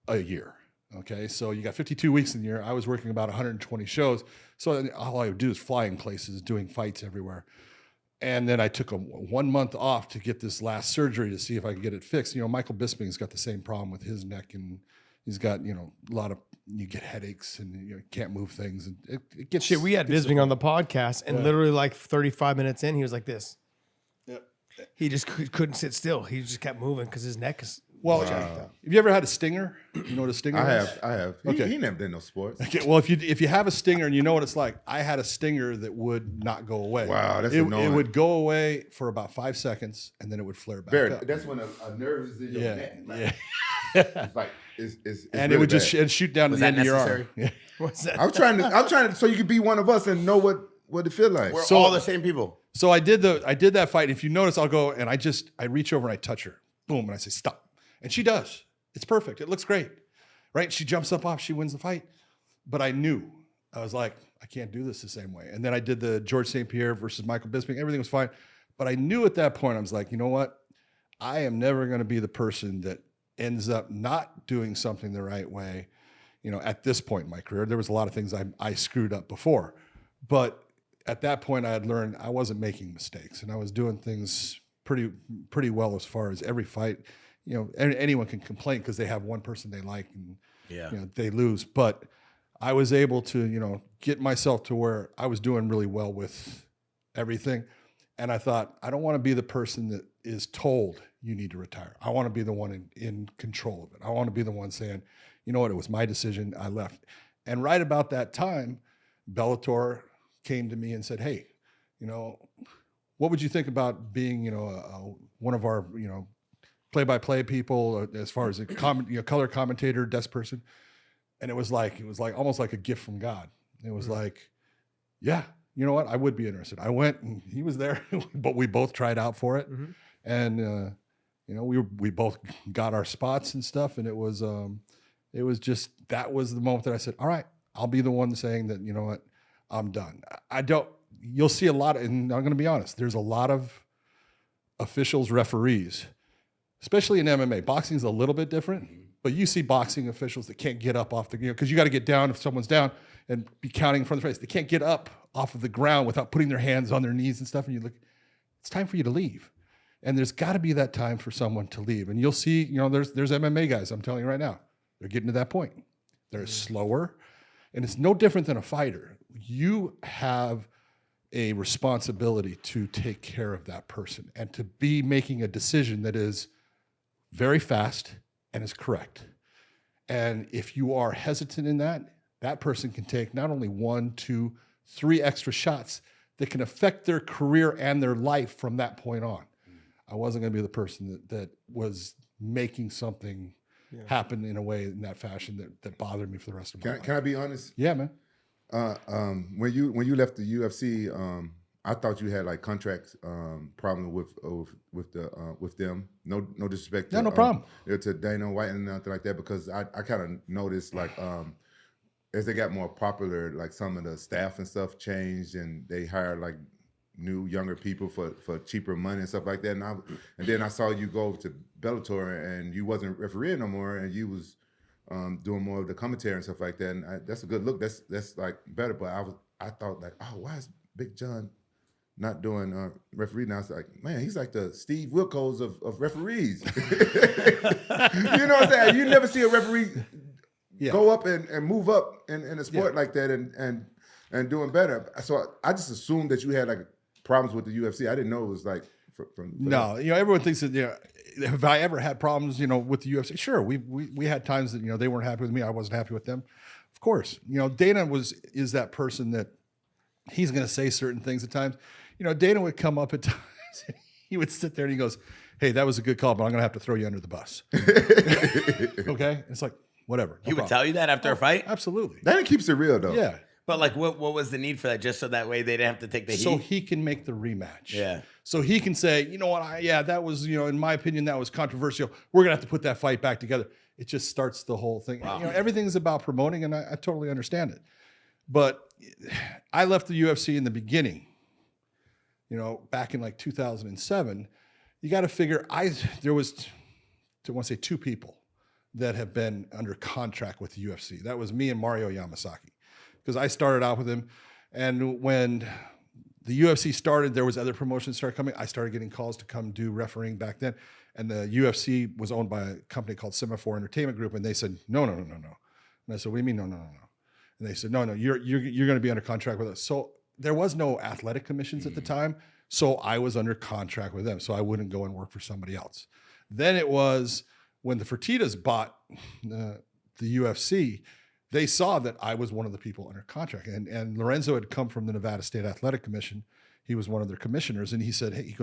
a year. Okay, so you got 52 weeks in the year. I was working about 120 shows. So all I would do is flying places, doing fights everywhere. And then I took 1 month off to get this last surgery to see if I could get it fixed. Michael Bisping's got the same problem with his neck, and he's got a lot of you get headaches and you can't move things, and it gets Shit, we had Bisping on the podcast, and literally like 35 minutes in, he was like this. Yep. He just couldn't sit still. He just kept moving because his neck is. Well, have you ever had a stinger? You know what a stinger is? I have. Okay. He never did no sports. Okay, well, if you have a stinger and you know what it's like, I had a stinger that would not go away. Wow, that's it annoying. would go away for about 5 seconds, and then it would flare back Barry, up. that's when a nerve is in your neck. Yeah. It's like it's And really it would just bad. shoot down to Was the that end of your arm. necessary? Yeah. What's that? I'm trying to so you could be one of us and know what it feel like. We're So- all the same people. So I did that fight. If you notice, I'll go and I reach over and I touch her. Boom, and I say, stop. And she does. It's perfect. It looks great. Right? She jumps up off, she wins the fight. but I knew. I was like, I can't do this the same way. And then I did the George St. Pierre versus Michael Bisping. Everything was fine. But I knew at that point, I was like, you know what? I am never going to be the person that ends up not doing something the right way. You know, at this point in my career, there was a lot of things I screwed up before. But at that point, I had learned I wasn't making mistakes. And I was doing things pretty well as far as every fight. You know, anyone can complain because they have one person they like and you know, they lose. But I was able to, you know, get myself to where I was doing really well with everything. And I thought, I don't want to be the person that is told you need to retire. I want to be the one in control of it. I want to be the one saying, you know what, it was my decision. I left. And right about that time, Bellator came to me and said, hey, you know, what would you think about being, you know, one of our, you know, play-by-play people as far as a color commentator, desk person? And it was like almost like a gift from God. It was like, yeah, you know what? I would be interested. I went and he was there, but we both tried out for it. And, you know, we both got our spots and stuff. And it was just, that was the moment that I said, all right, I'll be the one saying that, you know what, I'm done. You'll see a lot, and I'm going to be honest, there's a lot of officials, referees, especially in MMA. Boxing is a little bit different, but you see boxing officials that can't get up off the, you know, because you got to get down if someone's down and be counting in front of the face. They can't get up off of the ground without putting their hands on their knees and stuff. And you look, it's time for you to leave. And there's got to be that time for someone to leave. And you'll see, you know, there's MMA guys, I'm telling you right now, they're getting to that point. They're slower. And it's no different than a fighter. You have a responsibility to take care of that person and to be making a decision that is very fast and is correct. And if you are hesitant in that person can take not only 1, 2, 3 extra shots that can affect their career and their life from that point on. I wasn't going to be the person that was making something happen in a way in that fashion that bothered me for the rest of my life. Can I be honest? Yeah, man. When you left the UFC, I thought you had like contracts problem with them. No disrespect. No problem. To Dana White and nothing like that, because I kind of noticed like as they got more popular, like some of the staff and stuff changed, and they hired like new younger people for cheaper money and stuff like that. And then I saw you go to Bellator, and you wasn't refereeing no more, and you was doing more of the commentary and stuff like that. And that's a good look. That's like better. But I thought like, oh, why is Big John not doing referee now? It's like, man, he's like the Steve Wilkos of referees. You know what I'm saying? You never see a referee go up and move up in a sport like that and doing better. So I just assumed that you had like problems with the UFC. I didn't know it was like from no, you know, everyone thinks that, you know, have I ever had problems, you know, with the UFC? Sure, we had times that, you know, they weren't happy with me, I wasn't happy with them. Of course, you know, Dana is that person that he's going to say certain things at times. You know, Dana would come up at times, and he would sit there and he goes, "Hey, that was a good call, but I'm going to have to throw you under the bus." Okay, it's like whatever. He would tell you that after a fight? Absolutely. Dana keeps it real though. Yeah. But like, what was the need for that? Just so that way they didn't have to take the heat? So he can make the rematch. Yeah. So he can say, you know what, that was, you know, in my opinion, that was controversial. We're gonna have to put that fight back together. It just starts the whole thing. Wow. You know, everything's about promoting, and I totally understand it. But I left the UFC in the beginning, you know, back in like 2007. You got to figure, there was, I want to say 2 people that have been under contract with the UFC. That was me and Mario Yamasaki, because I started out with him. And when the UFC started, there was other promotions started coming. I started getting calls to come do refereeing back then. And the UFC was owned by a company called Semaphore Entertainment Group. And they said, no. And I said, what do you mean, no? And they said, no, you're going to be under contract with us. So there was no athletic commissions at the time. So I was under contract with them. So I wouldn't go and work for somebody else. Then it was when the Fertittas bought the UFC, they saw that I was one of the people under contract. And Lorenzo had come from the Nevada State Athletic Commission. He was one of their commissioners. And he said, hey,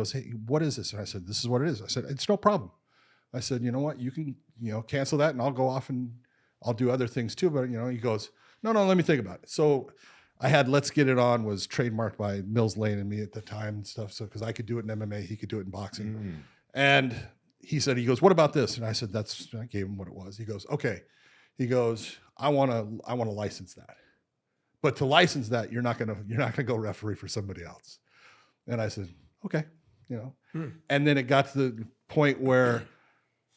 what is this? And I said, this is what it is. I said, it's no problem. I said, you know what? You can, you know, cancel that and I'll go off and I'll do other things too. But, you know, he goes, no, let me think about it. So I had Let's Get It On was trademarked by Mills Lane and me at the time and stuff. So, because I could do it in MMA, he could do it in boxing. And he goes, what about this? And I said, I gave him what it was. He goes, okay. He goes, I want to license that. But to license that, you're not gonna go referee for somebody else. And I said, okay, And then it got to the point where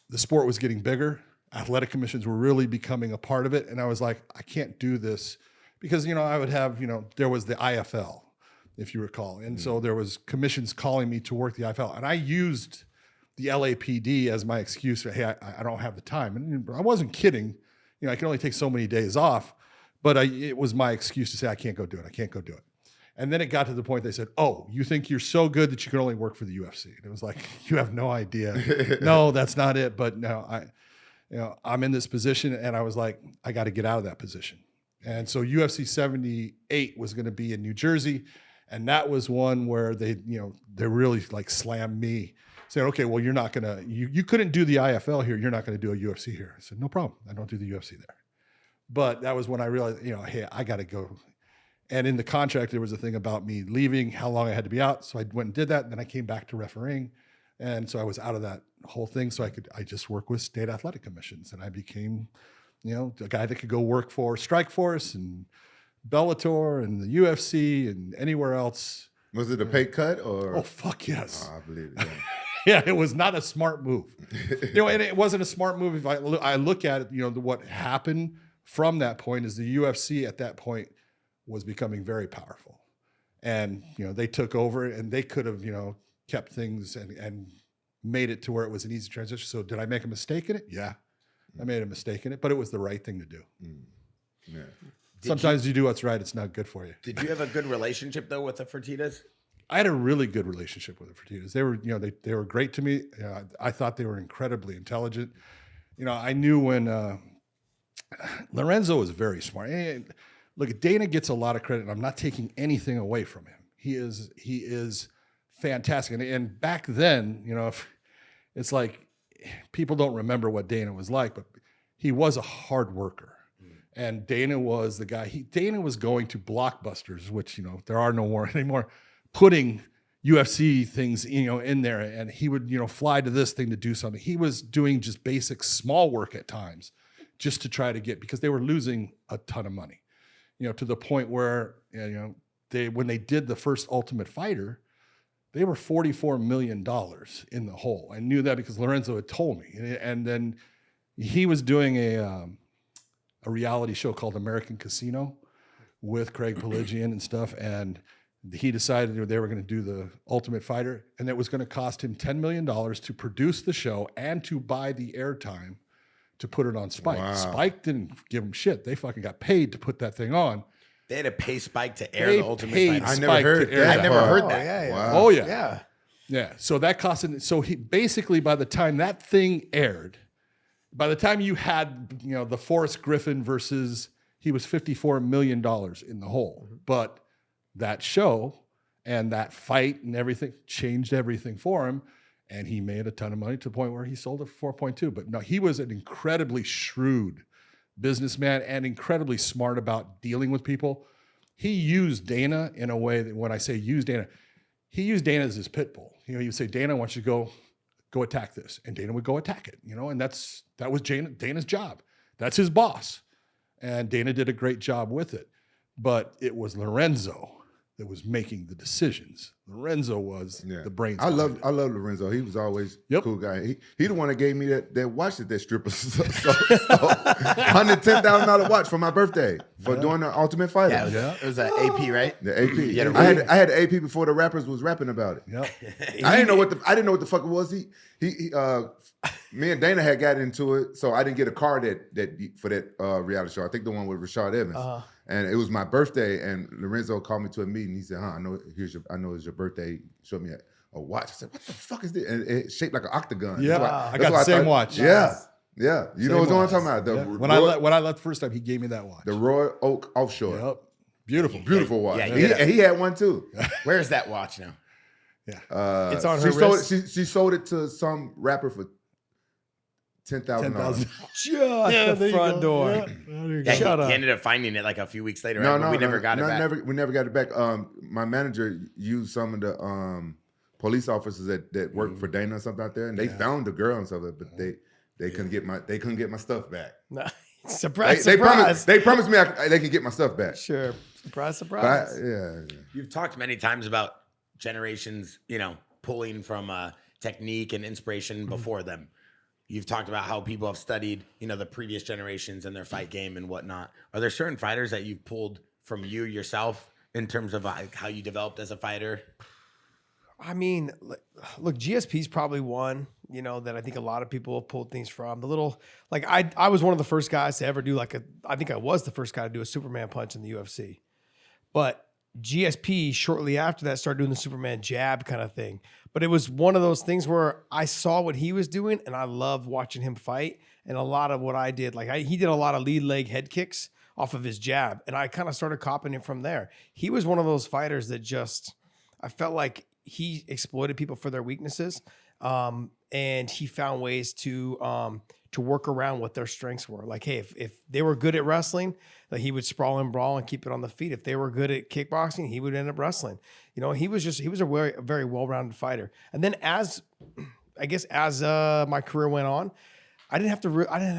the sport was getting bigger. Athletic commissions were really becoming a part of it. And I was like, I can't do this because, I would have, there was the IFL, if you recall. And so there was commissions calling me to work the IFL. And I used the LAPD as my excuse for, hey, I don't have the time. And I wasn't kidding. I can only take so many days off. But it was my excuse to say, I can't go do it. I can't go do it. And then it got to the point they said, oh, you think you're so good that you can only work for the UFC? And it was like, you have no idea. No, that's not it. But no, I'm in this position. And I was like, I got to get out of that position. And so UFC 78 was going to be in New Jersey. And that was one where they really like slammed me, saying, okay, well, you're not going to, you couldn't do the IFL here. You're not going to do a UFC here. I said, no problem. I don't do the UFC there. But that was when I realized, hey, I got to go. And in the contract, there was a thing about me leaving, how long I had to be out. So I went and did that. And then I came back to refereeing. And so I was out of that whole thing. So I just work with state athletic commissions. And I became, the guy that could go work for Strikeforce and Bellator and the UFC and anywhere else. Was it a pay cut or? Oh, fuck yes. Oh, I believe it. Yeah. Yeah, it was not a smart move. And it wasn't a smart move. If I look at it, what happened from that point is the UFC at that point was becoming very powerful. And, they took over and they could have, kept things and made it to where it was an easy transition. So did I make a mistake in it? Yeah, I made a mistake in it, but it was the right thing to do. Yeah. Sometimes you do what's right. It's not good for you. Did you have a good relationship though with the Fertittas? I had a really good relationship with the Fertittas. They were, they were great to me. I thought they were incredibly intelligent. I knew when Lorenzo was very smart. And look, Dana gets a lot of credit, and I'm not taking anything away from him. He is fantastic. And back then, it's like people don't remember what Dana was like, but he was a hard worker. And Dana was the guy. Dana was going to Blockbusters, which there are no more anymore, putting UFC things in there, and he would fly to this thing to do something. He was doing just basic small work at times, just to try to get, because they were losing a ton of money, to the point where when they did the first Ultimate Fighter, they were $44 million in the hole. I knew that because Lorenzo had told me, and then he was doing a reality show called American Casino with Craig Pelagian and stuff. And he decided they were going to do the Ultimate Fighter, and it was going to cost him $10 million to produce the show and to buy the airtime to put it on Spike. Wow. Spike didn't give him shit. They fucking got paid to put that thing on. They had to pay Spike to air the Ultimate Fighter. I never heard that. I never heard that. Yeah, yeah. Wow. Oh yeah. Yeah. Yeah. So that costed, so he basically, by the time that thing aired, by the time you had, the Forrest Griffin versus, he was $54 million in the hole. Mm-hmm. But that show and that fight and everything changed everything for him. And he made a ton of money to the point where he sold it for 4.2. But no, he was an incredibly shrewd businessman and incredibly smart about dealing with people. He used Dana in a way that, when I say use Dana, he used Dana as his pit bull. He would say, Dana, I want you to go attack this. And Dana would go attack it, and that was Dana's job. That's his boss. And Dana did a great job with it. But it was Lorenzo that was making the decisions. Lorenzo was the brains. I love Lorenzo. He was always a cool guy. He the one that gave me that watch that stripper sold. $110,000 watch for my birthday for doing the Ultimate Fighter. Yeah, it was an AP, right? The AP. I had the AP before the rappers was rapping about it. Yep. I didn't know what the fuck it was. Me and Dana had got into it, so I didn't get a card that for that reality show. I think the one with Rashad Evans. And it was my birthday, and Lorenzo called me to a meeting. He said, I know it's your birthday. He showed me a watch. I said, what the fuck is this? And it's shaped like an octagon. Yeah, I got the same watch. Yeah. Yeah. You know what I'm talking about. When I left the first time, he gave me that watch. The Royal Oak Offshore. Yep. Beautiful watch. Yeah, and he had one too. Where's that watch now? Yeah. It's on her wrist. She sold it to some rapper for $10,000. Just the front door. Yeah, he ended up finding it like a few weeks later. We never got it back. We never got it back. My manager used some of the police officers that worked for Dana or something out there, and they found the girl and stuff, but they couldn't get my stuff back. Surprise, They surprise. promised me they can get my stuff back. Sure. Surprise, But surprise. yeah. You've talked many times about generations, pulling from technique and inspiration before them. You've talked about how people have studied, the previous generations and their fight game and whatnot. Are there certain fighters that you've pulled from you yourself in terms of how you developed as a fighter? I mean, look, GSP's probably one, that I think a lot of people have pulled things from. The little, I was one of the first guys to ever do I think I was the first guy to do a Superman punch in the UFC. But GSP shortly after that started doing the Superman jab kind of thing. But it was one of those things where I saw what he was doing and I loved watching him fight. And a lot of what I did, he did a lot of lead leg head kicks off of his jab. And I kind of started copying it from there. He was one of those fighters that I felt like he exploited people for their weaknesses. And he found ways to work around what their strengths were. Like, hey, if they were good at wrestling, he would sprawl and brawl and keep it on the feet. If they were good at kickboxing, he would end up wrestling. He was a very, very well-rounded fighter. And then as my career went on, I didn't have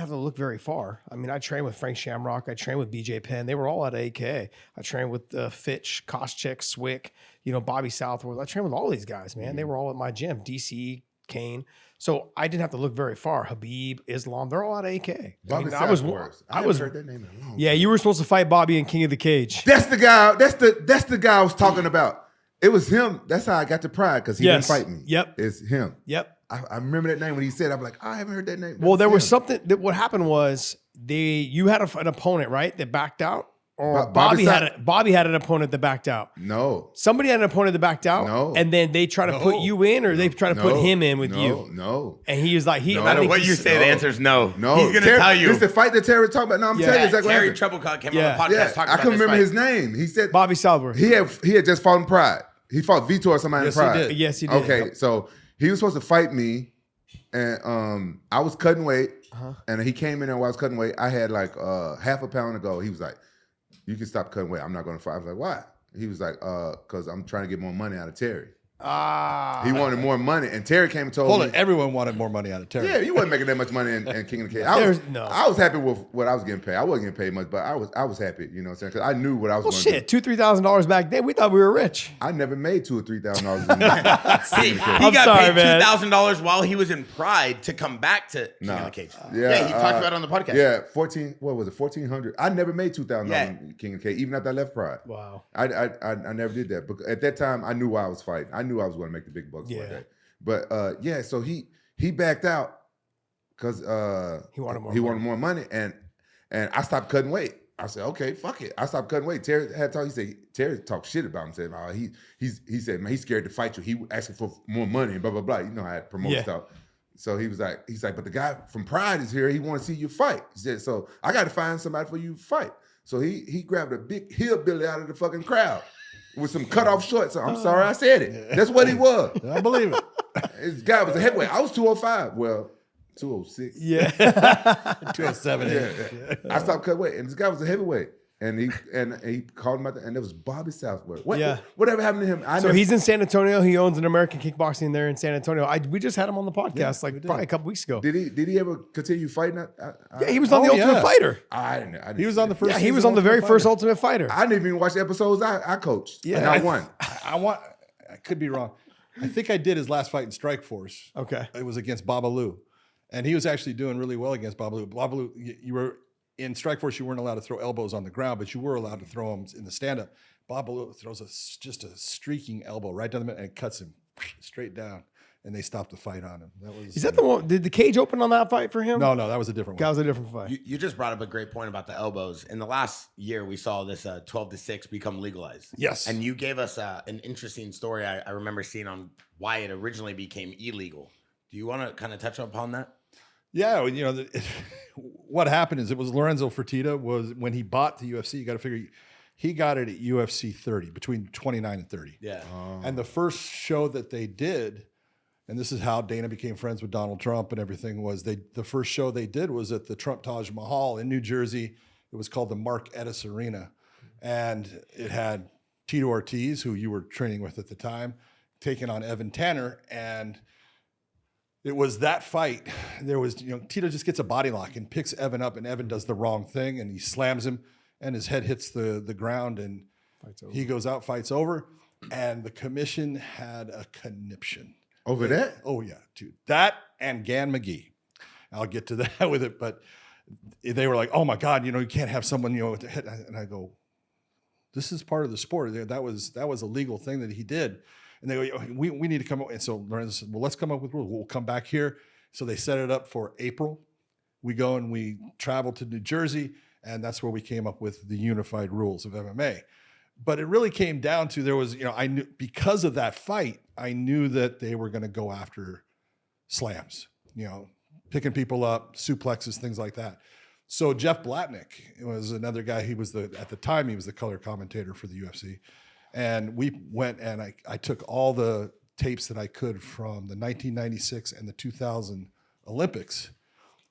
to look very far. I mean, I trained with Frank Shamrock. I trained with BJ Penn. They were all at AK. I trained with Fitch, Koscheck, Swick, Bobby Southworth. I trained with all these guys, man. They were all at my gym. DC, Kane. So I didn't have to look very far. Habib, Islam, they're all at AK. Bobby I was heard that name in a long yeah, you were supposed to fight Bobby in King of the Cage. That's the guy. That's the guy I was talking about. It was him. That's how I got to Pride because he didn't fight me. Yep. It's him. Yep. I remember that name when he said. I'm like, I haven't heard that name. Well, there was him. something that what happened was you had an opponent, right, that backed out, or Bobby Bobby had an opponent that backed out. No. Somebody had an opponent that backed out. No. And then they try to put you in, or they try to put him in with you. No. And he was like, No matter what you say, the answer is no. No. He's going to tell you. This is the fight that Terry was talking about. No, I'm telling you exactly Terry what happened. Treblecock came on the podcast Yeah, talking I about couldn't this remember fight. his name. He said Bobby Southworth. he had just fought in Pride. He fought Vitor or somebody in Pride. He did. Yes, he did. Okay, so he was supposed to fight me, and I was cutting weight, and he came in there while I was cutting weight. I had like half a pound to go. He was like, "You can stop cutting weight. I'm not going to fight." I was like, "Why?" He was like, "Cause I'm trying to get more money out of Terry." He wanted more money, and Terry came and told me. Hold it. Everyone wanted more money out of Terry. Yeah, you wasn't making that much money in King of the Cage. I was happy with what I was getting paid. I wasn't getting paid much, but I was happy. You know what I'm saying? Because I knew what I was Well, going to do. $2,000-$3,000 back then. We thought we were rich. I never made $2,000 or $3,000. See, he I'm got sorry, paid man. $2,000 while he was in Pride to come back to King of the Cage. Yeah, he talked about it on the podcast. Yeah, 14. What was it? 1,400. I never made $2,000 in King of the Cage, even after I left Pride. Wow. I never did that. Because at that time, I knew why I was fighting. I knew I was going to make the big bucks one day. But so he backed out because He wanted more money, and I stopped cutting weight. I said, okay, fuck it. I stopped cutting weight. Terry had talked. He said Terry talked shit about him. Said, he said, man, he's scared to fight you. He asking for more money and blah blah blah. You know how I promote stuff. So he's like, but the guy from Pride is here. He want to see you fight. He said, so I got to find somebody for you to fight. So he grabbed a big hillbilly out of the fucking crowd with some cut off shorts. I'm sorry I said it. That's what he was. I believe it. This guy was a heavyweight. I was 205. Well, 206. Yeah. 207. Yeah. I stopped cutting weight, and this guy was a heavyweight. And he called him out there, and it was Bobby Southworth. Whatever happened to him? So he's in San Antonio. He owns an American Kickboxing there in San Antonio. We just had him on the podcast probably a couple weeks ago. Did he ever continue fighting? Yeah, he was on the Ultimate Fighter. I didn't. He was on the first. Yeah, he was on the very first Ultimate Fighter. I didn't even watch the episodes I coached. Yeah. And I won. I could be wrong. I think I did his last fight in Strikeforce. Okay. It was against Babalu. And he was actually doing really well against Babalu. Babalu, you were in Strikeforce, you weren't allowed to throw elbows on the ground, but you were allowed to throw them in the stand-up. Babalu throws just a streaking elbow right down the middle and cuts him straight down. And they stopped the fight on him. Is that the one? Did the cage open on that fight for him? No, that was a different one. That was a different fight. You just brought up a great point about the elbows. In the last year, we saw this 12-6 become legalized. Yes. And you gave us an interesting story I remember seeing on why it originally became illegal. Do you want to kind of touch upon that? Yeah, what happened is it was Lorenzo Fertitta was when he bought the UFC. You got to figure he got it at UFC 30, between 29 and 30. Yeah. And the first show that they did, and this is how Dana became friends with Donald Trump and everything, was the first show they did was at the Trump Taj Mahal in New Jersey. It was called the Mark Edis Arena. And it had Tito Ortiz, who you were training with at the time, taking on Evan Tanner. And it was that fight. There was, Tito just gets a body lock and picks Evan up, and Evan does the wrong thing, and he slams him, and his head hits the ground, and he goes out, fights over, and the commission had a conniption. Over that? Oh, yeah, dude. That and Gan McGee. I'll get to that with it, but they were like, oh, my God, you can't have someone, with the head. And I go, this is part of the sport. That was a legal thing that he did. And they go, we need to come up. And so Lorenzo said, well, let's come up with rules. We'll come back here. So they set it up for April. We go and we travel to New Jersey, and that's where we came up with the unified rules of MMA. But it really came down to, there was, I knew, because of that fight, I knew that they were going to go after slams, picking people up, suplexes, things like that. So Jeff Blatnick was another guy. At the time, he was the color commentator for the UFC. And we went and I took all the tapes that I could from the 1996 and the 2000 Olympics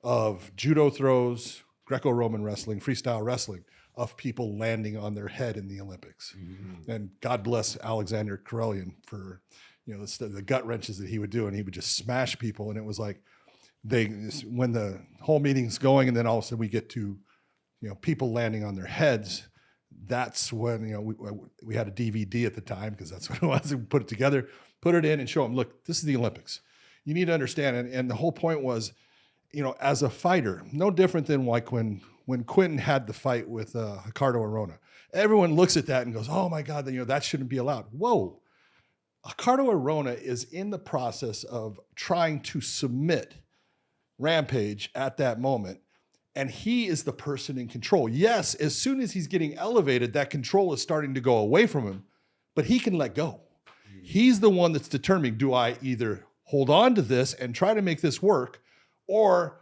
of judo throws, Greco-Roman wrestling, freestyle wrestling, of people landing on their head in the Olympics. Mm-hmm. And God bless Alexander Karelian for, the gut wrenches that he would do. And he would just smash people. And it was like, when the whole meeting's going, and then all of a sudden we get to, people landing on their heads. That's when, we had a DVD at the time, because that's what it was. We put it together, put it in, and show them, look, this is the Olympics. You need to understand. And the whole point was, as a fighter, no different than like when Quentin had the fight with Ricardo Arona. Everyone looks at that and goes, oh my God, that shouldn't be allowed. Whoa. Ricardo Arona is in the process of trying to submit Rampage at that moment. And he is the person in control. Yes, as soon as he's getting elevated, that control is starting to go away from him, but he can let go. He's the one that's determining, do I either hold on to this and try to make this work, or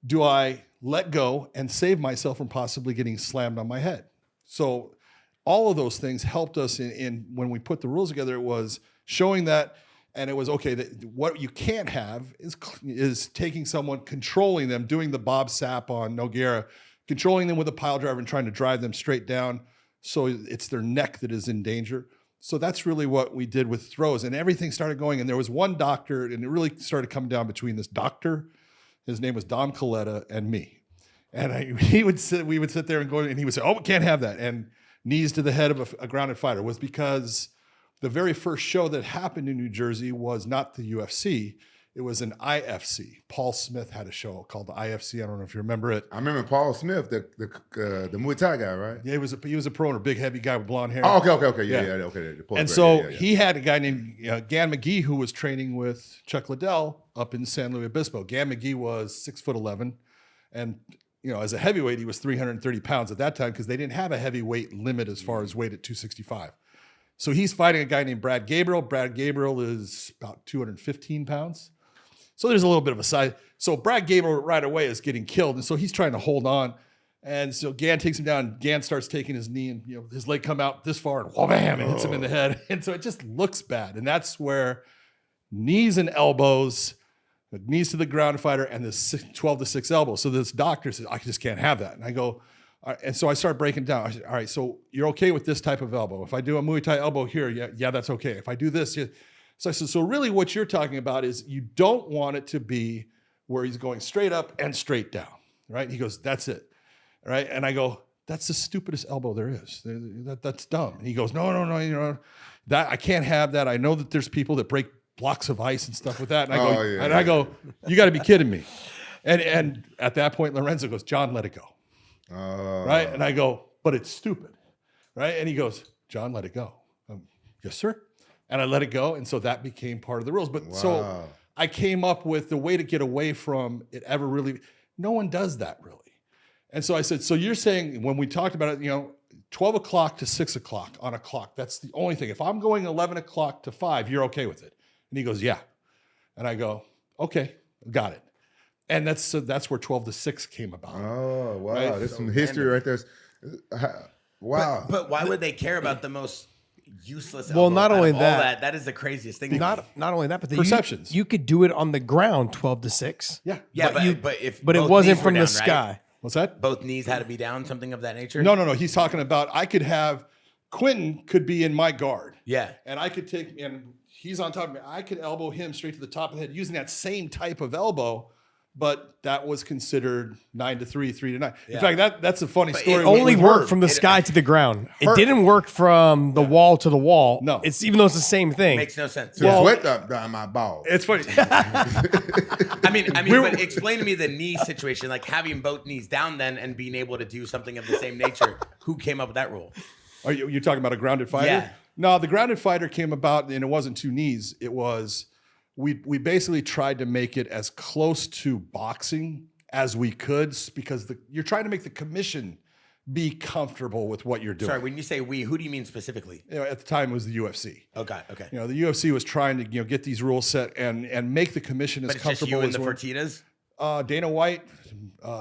do I let go and save myself from possibly getting slammed on my head? So all of those things helped us in when we put the rules together. It was showing that. And it was, okay, what you can't have is taking someone, controlling them, doing the Bob Sapp on Nogueira, controlling them with a pile driver and trying to drive them straight down. So it's their neck that is in danger. So that's really what we did with throws. And everything started going. And there was one doctor, and it really started coming down between this doctor, his name was Dom Coletta, and me. And we would sit there and go, and he would say, oh, we can't have that. And knees to the head of a grounded fighter was because the very first show that happened in New Jersey was not the UFC. It was an IFC. Paul Smith had a show called the IFC. I don't know if you remember it. I remember Paul Smith, the Muay Thai guy, right? Yeah, he was a pro and a big, heavy guy with blonde hair. Oh, okay. Yeah, okay. And so he had a guy named Gan McGee who was training with Chuck Liddell up in San Luis Obispo. Gan McGee was 6'11", and as a heavyweight, he was 330 pounds at that time, because they didn't have a heavyweight limit as far as weight at 265. So he's fighting a guy named Brad Gabriel. Brad Gabriel is about 215 pounds. So there's a little bit of a size. So Brad Gabriel right away is getting killed. And so he's trying to hold on. And so Gan takes him down. Gan starts taking his knee, and his leg come out this far, and wham, and hits him in the head. And so it just looks bad. And that's where knees and elbows, knees to the ground fighter, and this 12-6 elbow. So this doctor says, I just can't have that. And I go, all right. And so I start breaking down. I said, all right, so you're okay with this type of elbow. If I do a Muay Thai elbow here, yeah, that's okay. If I do this, yeah. So I said, so really what you're talking about is you don't want it to be where he's going straight up and straight down, right? And he goes, that's it, right? And I go, that's the stupidest elbow there is. That's dumb. And he goes, no, that I can't have that. I know that there's people that break blocks of ice and stuff with that. And I go, you got to be kidding me. And at that point, Lorenzo goes, John, let it go. Right? And I go, but it's stupid. Right? And he goes, John, let it go. Yes, sir. And I let it go. And so that became part of the rules. But so I came up with the way to get away from it ever really. No one does that really. And so I said, so you're saying when we talked about it, 12 o'clock to 6 o'clock on a clock, that's the only thing. If I'm going 11 o'clock to 5, you're okay with it? And he goes, yeah. And I go, okay, got it. And that's where 12 to 6 came about. Oh, wow. Right? There's some history right there. Wow. But why would they care about the most useless Well, elbow not out only of all that- that is the craziest thing. Not only that, but Perceptions. You could do it on the ground 12 to 6. Yeah. Yeah, but if But it both wasn't knees were from the down, sky. right? What's that? Both knees had to be down, something of that nature? No. He's talking about I could have Quentin could be in my guard. Yeah. And I could take, and he's on top of me. I could elbow him straight to the top of the head using that same type of elbow, but that was considered 9-3, 3-9. In fact, that's a funny story. It only with worked Herb. from the sky to the ground. It Herb- didn't work from the wall to the wall. No. It's even though it's the same thing. Makes no sense. Sweat up down my ball. It's funny. I mean, but explain to me the knee situation, like having both knees down then and being able to do something of the same nature. Who came up with that rule? Are you talking about a grounded fighter? Yeah. No, the grounded fighter came about, and it wasn't 2 knees. It was we basically tried to make it as close to boxing as we could, because you're trying to make the commission be comfortable with what you're doing. Sorry, when you say we, who do you mean specifically? At the time, it was the UFC. Okay. The UFC was trying to get these rules set and make the commission But as it's just comfortable you and as the Fertittas? Dana White,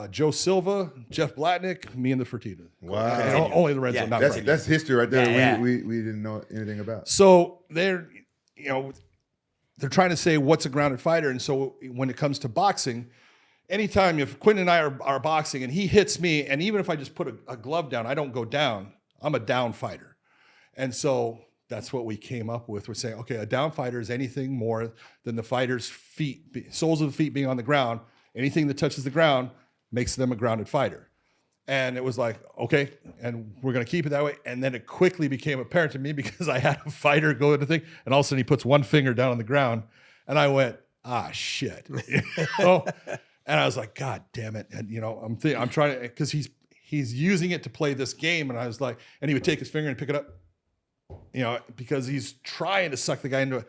Joe Silva, Jeff Blatnick, me and the Fertitta. Wow. And only Lorenzo, Yeah, not That's Frank. that's history right there. Yeah. We didn't know anything about. So they're trying to say what's a grounded fighter, and so when it comes to boxing, anytime if Quinn and I are boxing and he hits me, and even if I just put a glove down, I don't go down. I'm a down fighter, and so that's what we came up with. We're saying, okay, a down fighter is anything more than the fighter's soles of the feet being on the ground. Anything that touches the ground makes them a grounded fighter. And it was like, okay, and we're going to keep it that way. And then it quickly became apparent to me because I had a fighter go into the thing, and all of a sudden he puts one finger down on the ground, and I went, shit. And I was like, God damn it. And I'm trying to, because he's using it to play this game. And I was like, and he would take his finger and pick it up, because he's trying to suck the guy into it.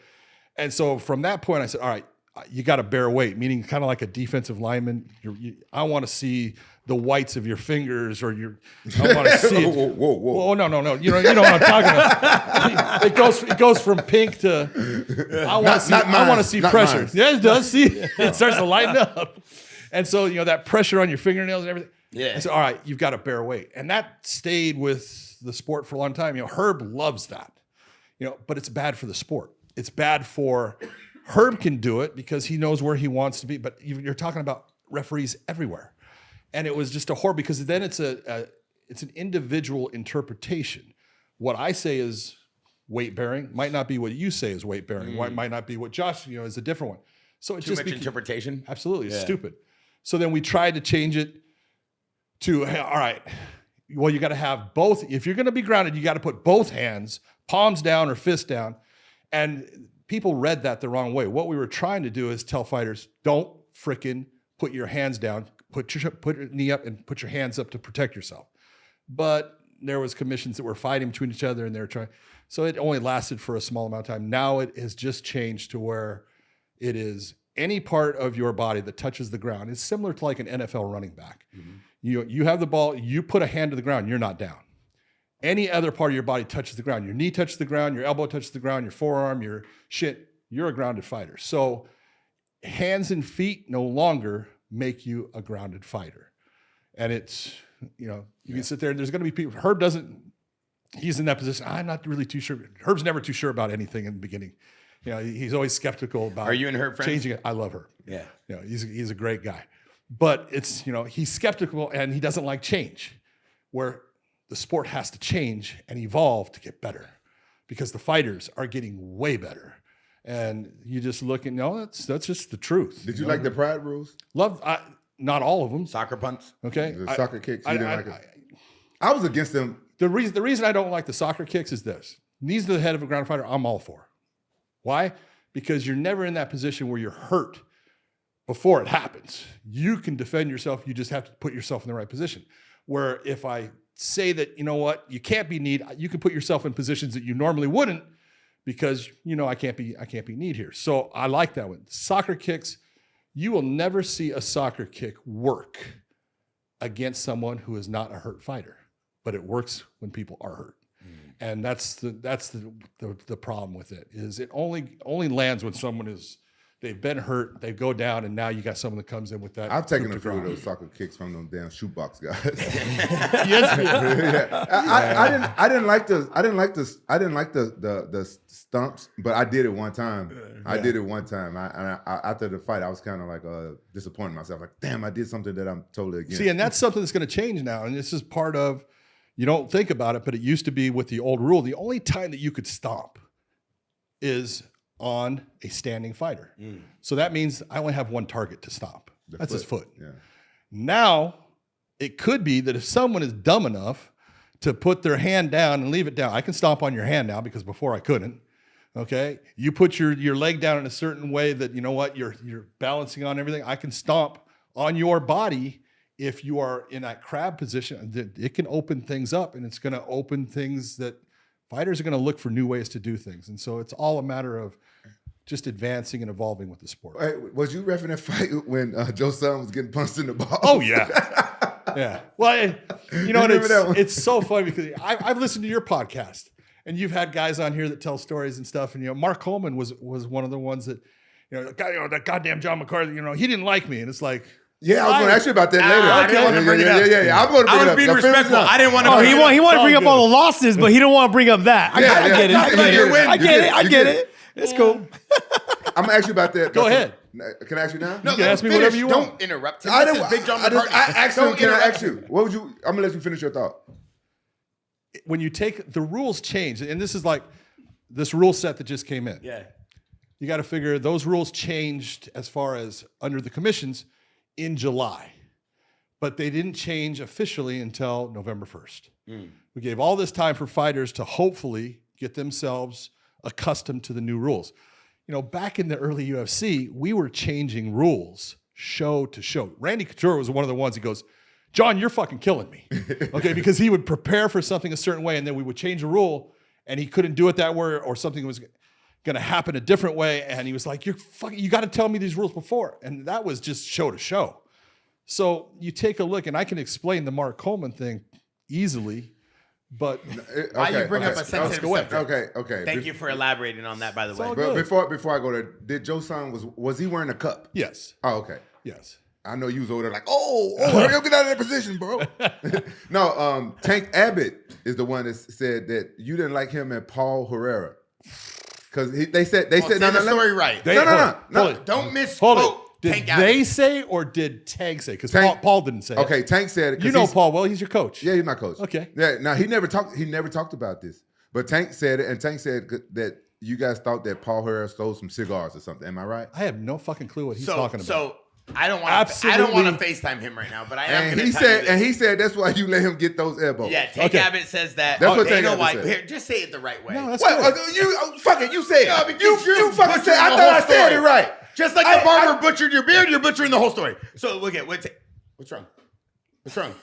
And so from that point, I said, all right, you got to bear weight, meaning kind of like a defensive lineman. I want to see the whites of your fingers, or I want to see. Whoa. No. You know what I'm talking about. It goes from pink to. I want to see pressure. Mine. Yeah, it does. See, it starts to lighten up, and so that pressure on your fingernails and everything. Yeah. I said, all right, you've got to bear weight, and that stayed with the sport for a long time. Herb loves that, but it's bad for the sport. It's bad for. Herb can do it because he knows where he wants to be, but you're talking about referees everywhere. And it was just a horror, because then it's an individual interpretation. What I say is weight bearing might not be what you say is weight bearing. Might not be what Josh is a different one. So it's Too much interpretation? Absolutely, it's stupid. So then we tried to change it to, hey, all right, well, you got to have both. If you're going to be grounded, you got to put both hands, palms down or fist down. And people read that the wrong way. What we were trying to do is tell fighters, don't frickin' put your hands down, put your knee up and put your hands up to protect yourself. But there was commissions that were fighting between each other, and they were trying. So it only lasted for a small amount of time. Now it has just changed to where it is any part of your body that touches the ground. It's similar to like an NFL running back. Mm-hmm. You have the ball, you put a hand to the ground, you're not down. Any other part of your body touches the ground. Your knee touches the ground, your elbow touches the ground, your forearm, your shit, you're a grounded fighter. So hands and feet no longer make you a grounded fighter. And it's, you can sit there and there's going to be people. Herb he's in that position. I'm not really too sure. Herb's never too sure about anything in the beginning. He's always skeptical about. Are you and Herb friends? Changing it. I love Herb. Yeah. He's a great guy. But it's, he's skeptical and he doesn't like change, where the sport has to change and evolve to get better, because the fighters are getting way better. And you just look and that's just the truth. Did you like the pride rules? Not all of them. Soccer punts? Okay. The soccer kicks? You didn't like it? I was against them. The reason I don't like the soccer kicks is this. Knees to the head of a ground fighter, I'm all for. Why? Because you're never in that position where you're hurt before it happens. You can defend yourself. You just have to put yourself in the right position. Where if I say that, you can't be kneed, you can put yourself in positions that you normally wouldn't, because I can't be kneed here. So I like that one. Soccer kicks, you will never see a soccer kick work against someone who is not a hurt fighter, but it works when people are hurt. And that's the problem with it, is it only lands when someone they've been hurt, they go down, and now you got someone that comes in with that. I've taken a few of those soccer kicks from them damn shoebox guys. Yes, I didn't like the stumps, but I did it one time. I did it one time. I after the fight, I was kind of like disappointed in myself. Like, damn, I did something that I'm totally against. See, and that's something that's going to change now, and this is part of. You don't think about it, but it used to be with the old rule. The only time that you could stomp is on a standing fighter. So that means I only have one target to stop. That's his foot. Yeah. Now, it could be that if someone is dumb enough to put their hand down and leave it down, I can stomp on your hand now because before I couldn't. Okay, you put your leg down in a certain way that you know what you're balancing on everything. I can stomp on your body if you are in that crab position. It can open things up, and it's going to open things that fighters are going to look for new ways to do things. And so it's all a matter of just advancing and evolving with the sport. Hey, was you reffing that fight when Joe Son was getting punched in the balls? Oh yeah, yeah. Well, you know, remember that one? it's so funny because I've listened to your podcast. And you've had guys on here that tell stories and stuff. And, you know, Mark Coleman was one of the ones that, that goddamn John McCarthy, he didn't like me. And it's like. Yeah, I was going to ask you about that later. I didn't want to bring it up. Yeah. I'm going to bring it up. I was being respectful. I didn't want to. Oh, he wanted to bring up all the losses, but he didn't want to bring up that. I get it. I get it. It's cool. I'm going to ask you about that. Go ahead. Can I ask you now? No, you can ask me whatever you want. Don't interrupt him. This is Big John McCarthy. Can I ask you? What would you? I'm going to let you finish your thought. When you take the rules change, and this is like this rule set that just came in. Yeah. You got to figure those rules changed as far as under the commissions in July, but they didn't change officially until November 1st. We gave all this time for fighters to hopefully get themselves accustomed to the new rules. You know, back in the early UFC, we were changing rules show to show. Randy Couture was one of the ones that goes, John, you're fucking killing me. Okay, because he would prepare for something a certain way and then we would change a rule and he couldn't do it that way or something was going to happen a different way. And he was like, you got to tell me these rules before. And that was just show to show. So you take a look and I can explain the Mark Coleman thing easily, but Why you bring up a sensitive subject? Okay. Thank you for elaborating on that, by the way. all But good. before I go there, did Joe Son was he wearing a cup? yes. Oh, okay. Yes. I know you was over there like, hurry up, get out of that position, bro. No, Tank Abbott is the one that said that you didn't like him and Paul Herrera. Because they said Say the story right. No. Don't misquote Did Tank they Abbott. say or did Tank say? Because Tank- Paul didn't say it. Okay, Tank said You know Paul well, he's your coach. Yeah, he's my coach. Okay. Yeah. Now he never talked about this. But Tank said it, and Tank said that you guys thought that Paul Herrera stole some cigars or something. Am I right? I have no fucking clue what he's talking about. So I don't want to FaceTime him right now, but I am. And he said that's why you let him get those elbows. Yeah, Tank Abbott says that. That's what Tank Dana Abbott White. said. Here, just say it the right way. No, that's What? good. Fuck it. You said No, it. because You you're fucking said. butchering I the thought I whole said story. it right. Just like the barber butchered your beard, you're butchering the whole story. So look at what's wrong? What's wrong?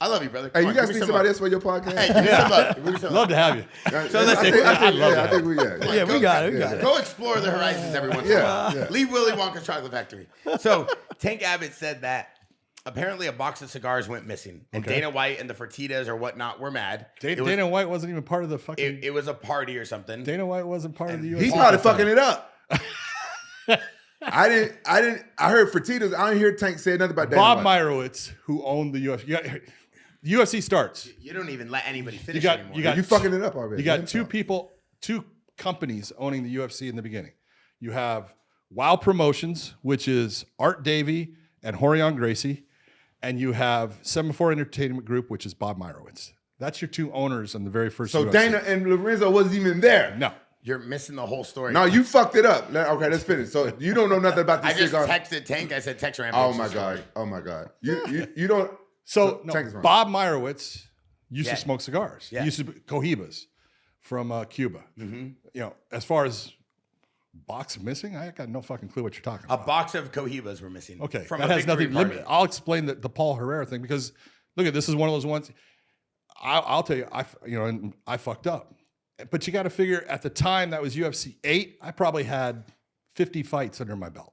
I love you, brother. Hey, Come you on, guys give me need some somebody up. else for your podcast? Hey, give me some up. Give me some Love up. to have you. So listen, I think we Yeah, we got it. We got it. Go explore the horizons every once in a while. Yeah. Leave Willy Wonka's Chocolate Factory. So Tank Abbott said that apparently a box of cigars went missing, and Okay. Dana White and the Fertittas or whatnot were mad. Dana White wasn't even part of the fucking. It was a party or something. Dana White wasn't part of the UFC. He started fucking it up. I heard Fertitta's. I didn't hear Tank say nothing about that. Bob Meyerowitz, who owned the UFC. UFC starts. You don't even let anybody finish got- anymore. you got- You fucking it up already. You got Yeah. two companies owning the UFC in the beginning. You have Wow Promotions, which is Art Davey and Horion Gracie, and you have Semaphore Entertainment Group, which is Bob Meyerowitz. That's your two owners on the very first. So UFC. Dana and Lorenzo wasn't even there. no. You're missing the whole story. No, you fucked it up. Okay, let's finish. So you don't know nothing about I this just cigar. texted Tank. I said, text Rampage. Oh my the story. god. Oh my god. You don't. So Tank is wrong. Bob Meyerowitz used Yeah. to smoke cigars. Yeah. He used to be Cohibas from Cuba. You know, as far as box missing, I got no fucking clue what you're talking A about. box of Cohibas were missing. Okay, From that a has victory nothing. party. I'll explain the Paul Herrera thing because look at this is one of those ones. I'll tell you, and I fucked up. But you got to figure at the time that was UFC 8, I probably had 50 fights under my belt.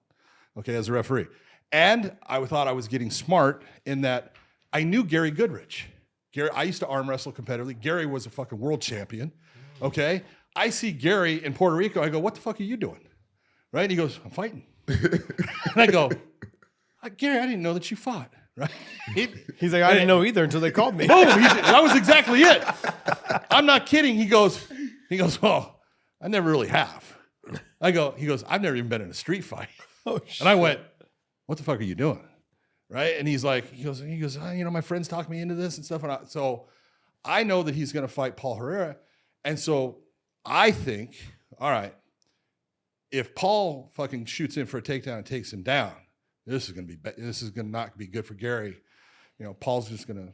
Okay, as a referee, and I thought I was getting smart in that I knew Gary Goodrich. I used to arm wrestle competitively. Gary was a fucking world champion. Okay, I see Gary in Puerto Rico. I go, "What the fuck are you doing?" Right? And he goes, "I'm fighting." And I go, "Gary, I didn't know that you fought." Right? He's like, I didn't know either until they called me. Boom! That was exactly it. I'm not kidding. He goes, "Well, I never really have." He goes, "I've never even been in a street fight." Oh, shit. And I went, "What the fuck are you doing?" Right? And he goes, my friends talked me into this and stuff. And so I know that he's going to fight Paul Herrera. And so I think, all right, if Paul fucking shoots in for a takedown and takes him down, this is not be good for Gary. Paul's just gonna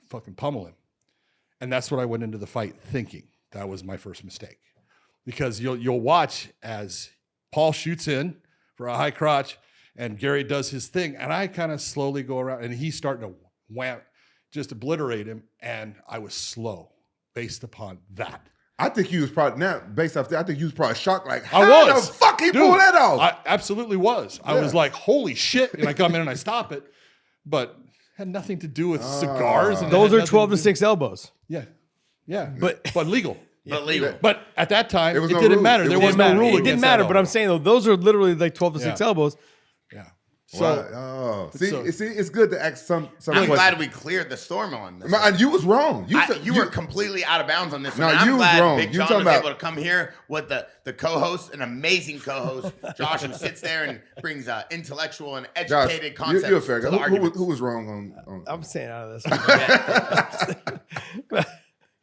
fucking pummel him. And that's what I went into the fight thinking. That was my first mistake. Because you'll watch as Paul shoots in for a high crotch and Gary does his thing. And I kind of slowly go around and he's starting to just obliterate him. And I was slow based upon that. I think he was probably, now based off that, I think he was probably shocked. Like, I how was. the fuck he pulled that off? I absolutely was. I was like, holy shit. And I come in and I stop it. But had nothing to do with cigars. And Those are 12-6 elbows. Yeah. Yeah. But legal. But legal. But at that time, it no didn't rule. matter. There was no rule. It didn't matter, but I'm saying though, those are literally like 12-6 elbows. Yeah. So, see, it's good to ask some. I'm glad we cleared the storm on this. You was wrong. You were completely out of bounds on this No, one. I'm you was glad wrong. Big You John talking was about- able to come here with the co-host, an amazing co-host, Josh, who sits there and brings intellectual and Josh, educated concepts you're fair. to the arguments. Who was wrong on? I'm staying out of this.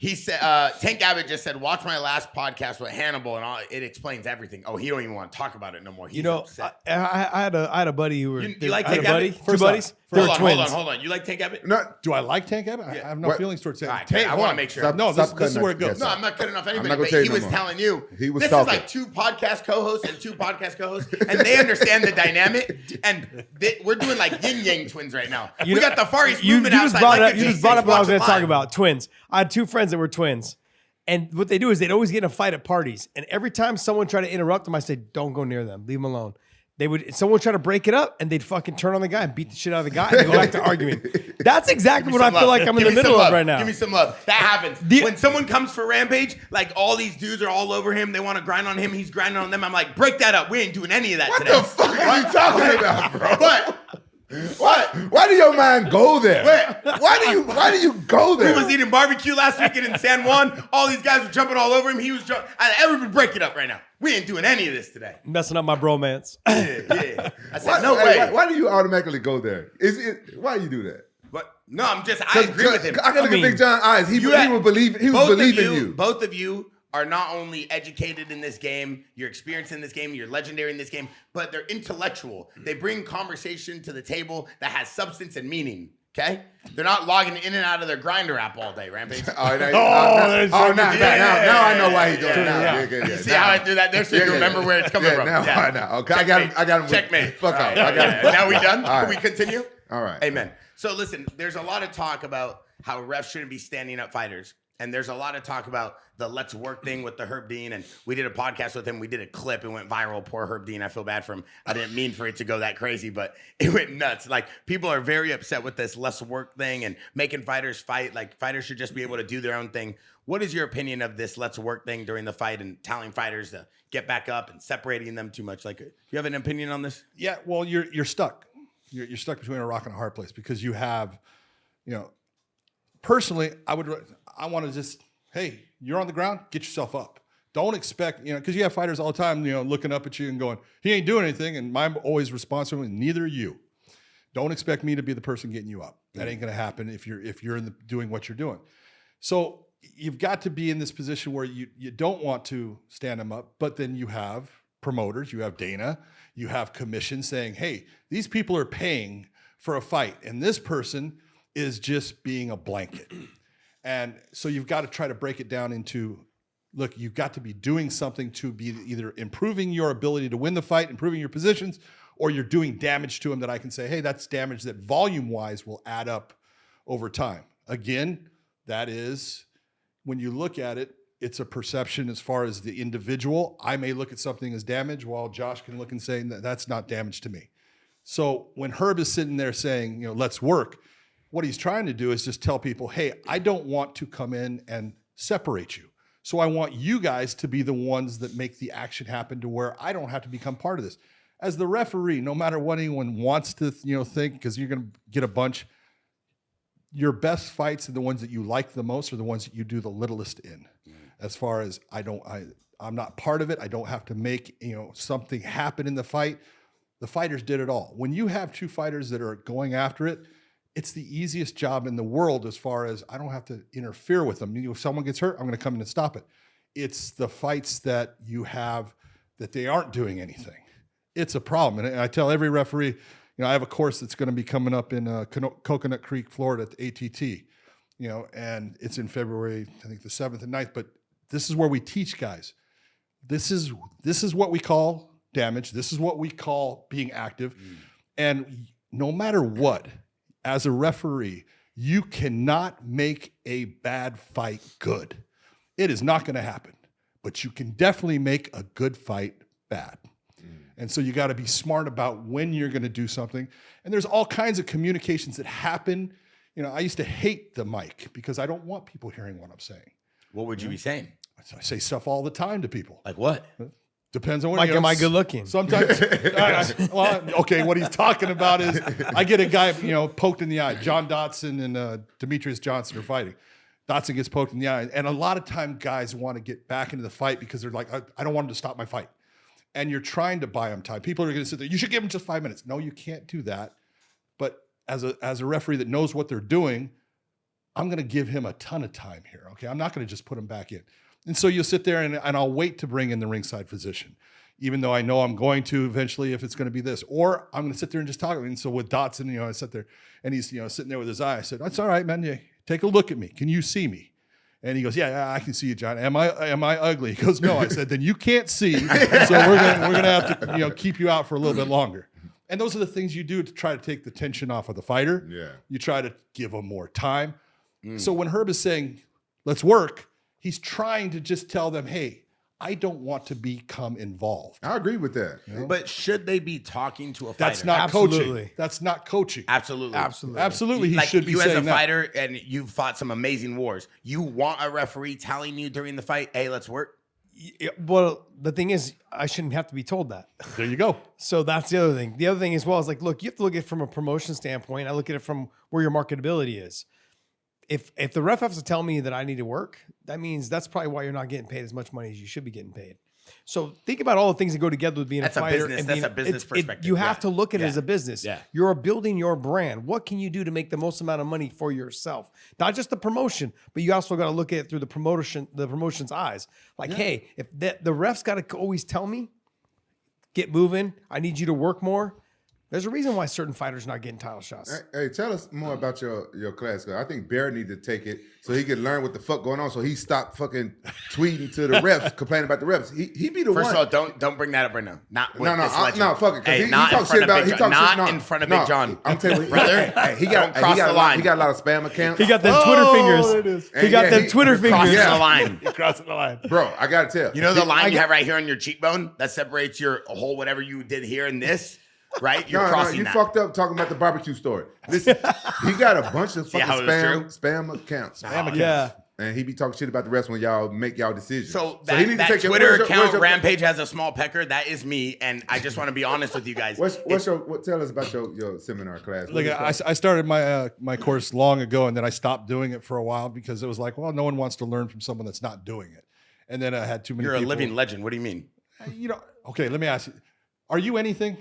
He said, Tank Abbott just said, watch my last podcast with Hannibal and it explains everything. Oh, he don't even want to talk about it no more. He's upset. I had a buddy who were. You like I had Tank a buddy, Abbott? two buddies. They were twins. Hold on. You like Tank Abbott? No, Do I like Tank Abbott? I have no feelings towards Tank. All right, Tank, I want to make sure. Stop. This is where it goes. No, I'm not cutting off anybody, not gonna but tell he you no was more. telling you. He was this talking. is like two podcast co-hosts and two podcast co-hosts, and they understand the dynamic. And we're doing like yin yang twins right now. We got the Far East movement You just outside. brought like up. You just brought up what I was going to watching talk live. about. Twins. I had two friends that were twins, and what they do is they'd always get in a fight at parties. And every time someone tried to interrupt them, I said, "Don't go near them. Leave them alone." Someone would try to break it up, and they'd fucking turn on the guy and beat the shit out of the guy, and they go back to arguing. That's exactly what I feel like I'm in the middle of right now. Give me some love. That happens. When someone comes for Rampage, like all these dudes are all over him. They want to grind on him. He's grinding on them. I'm like, break that up. We ain't doing any of that today. what the fuck are you talking about, bro? What? Why do your mind go there? Why do you go there? He was eating barbecue last weekend in San Juan. All these guys were jumping all over him. He was jumping. Everybody break it up right now. We ain't doing any of this today. Messing up my bromance. Yeah. I said, no way. Why do you automatically go there? Why do you do that? But no, I agree with him. I can look at Big John's eyes. He was believing you. Both of you are not only educated in this game, you're experienced in this game, you're legendary in this game, but they're intellectual. They bring conversation to the table that has substance and meaning. Okay? They're not logging in and out of their Grinder app all day, Rampage. Now I know why he's doing that. You see how I do that there so you remember where it's coming from. Now. Okay, I got him. Checkmate. Fuck off. Right, now we done? All Can we right. continue? All right. Amen. So listen, there's a lot of talk about how refs shouldn't be standing up fighters. And there's a lot of talk about the let's work thing with the Herb Dean. And we did a podcast with him. We did a clip. It went viral. Poor Herb Dean. I feel bad for him. I didn't mean for it to go that crazy, but it went nuts. Like, people are very upset with this less work thing and making fighters fight. Like, fighters should just be able to do their own thing. What is your opinion of this let's work thing during the fight and telling fighters to get back up and separating them too much? Like, you have an opinion on this? Yeah, well, you're stuck. You're stuck between a rock and a hard place because you have, personally, I want to just, hey, you're on the ground, get yourself up. Don't expect, because you have fighters all the time, looking up at you and going, he ain't doing anything. And my always response to him, neither are you. Don't expect me to be the person getting you up. That ain't going to happen if you're doing what you're doing. So you've got to be in this position where you don't want to stand them up, but then you have promoters, you have Dana, you have commission saying, hey, these people are paying for a fight, and this person is just being a blanket. And so you've got to try to break it down into, look, you've got to be doing something to be either improving your ability to win the fight, improving your positions, or you're doing damage to them that I can say, hey, that's damage that volume-wise will add up over time. Again, that is, when you look at it, it's a perception as far as the individual. I may look at something as damage while Josh can look and say, that's not damage to me. So when Herb is sitting there saying, let's work, what he's trying to do is just tell people, hey, I don't want to come in and separate you. So I want you guys to be the ones that make the action happen to where I don't have to become part of this. As the referee, no matter what anyone wants to think, because you're going to get a bunch, your best fights are the ones that you like the most, are the ones that you do the littlest in. As far as I'm not part of it. I don't have to make something happen in the fight. The fighters did it all. When you have two fighters that are going after it, it's the easiest job in the world as far as I don't have to interfere with them. If someone gets hurt, I'm going to come in and stop it. It's the fights that you have that they aren't doing anything, it's a problem. And I tell every referee, I have a course that's going to be coming up in Coconut Creek, Florida at the ATT, and it's in February, I think the 7th and 9th. But this is where we teach guys. This is what we call damage. This is what we call being active. And no matter what, as a referee, you cannot make a bad fight good. It is not going to happen, but you can definitely make a good fight bad. And so you got to be smart about when you're going to do something. And there's all kinds of communications that happen. I used to hate the mic because I don't want people hearing what I'm saying. What would you be saying? I say stuff all the time to people. Like what? Depends on what. Like, am I good looking? Sometimes. Okay, what he's talking about is I get a guy, poked in the eye. John Dodson and Demetrius Johnson are fighting. Dodson gets poked in the eye. And a lot of time guys want to get back into the fight because they're like, I don't want him to stop my fight. And you're trying to buy them time. People are going to sit there. You should give them just 5 minutes. No, you can't do that. But as a referee that knows what they're doing, I'm going to give him a ton of time here. Okay, I'm not going to just put him back in. And so you'll sit there and I'll wait to bring in the ringside physician, even though I know I'm going to eventually if it's going to be this. Or I'm going to sit there and just talk. And so with Dotson, I sit there and he's sitting there with his eye. I said, "That's all right, man. Yeah, take a look at me. Can you see me?" And he goes, yeah, I can see you, John. Am I ugly? He goes, no. I said, then you can't see. So we're gonna have to keep you out for a little bit longer. And those are the things you do to try to take the tension off of the fighter. Yeah. You try to give them more time. So when Herb is saying, let's work, he's trying to just tell them, hey, I don't want to become involved. I agree with that. But should they be talking to a fighter? That's not Absolutely. coaching. That's not coaching. Absolutely. Absolutely, he Like should be you saying as a that. fighter, and you've fought some amazing wars. You want a referee telling you during the fight, "Hey, let's work." Well, the thing is, I shouldn't have to be told that. There you go. So that's the other thing. The other thing as well is like, look, you have to look at it from a promotion standpoint. I look at it from where your marketability is. If the ref has to tell me that I need to work, that means that's probably why you're not getting paid as much money as you should be getting paid. So think about all the things that go together with being That's a fighter. business. And That's being, a business perspective. You have Yeah. to look at it Yeah. as a business. Yeah. You're building your brand. What can you do to make the most amount of money for yourself? Not just the promotion, but you also got to look at it through the promotion's eyes. Like, hey, if the ref's got to always tell me, get moving. I need you to work more. There's a reason why certain fighters are not getting title shots. Hey, tell us more about your class. Cause I think Bear need to take it so he can learn what the fuck going on. So he stopped fucking tweeting to the refs, complaining about the refs. He be the one. First of all, don't bring that up right now. Not with this legend. No, fuck it. Hey, He not talks in shit front about. of He Big talks John. shit. Not in front of Big John. I'm telling you, brother. Hey, he Don't cross the line. He got a lot of spam accounts. He got them Twitter fingers. There it is. He got them Twitter Crossing fingers. Yeah. the line. You're crossing the line. Bro, I gotta tell You know the line you have right here on your cheekbone that separates your whole whatever you did here and this, right? You're crossing you that. fucked up talking about the barbecue story. Listen, he got a bunch of fucking how it was spam accounts. Yeah. And he be talking shit about the rest when y'all make y'all decisions. So he need to that take it- Twitter where's your- account, where's your- Rampage has a small pecker. That is me, and I just want to be honest with you guys. Tell us about your seminar class. Look, I started my course long ago, and then I stopped doing it for a while because it was like, well, no one wants to learn from someone that's not doing it. And then I had too many You're people. a living legend. What do you mean? Okay, let me ask you. Are you anything?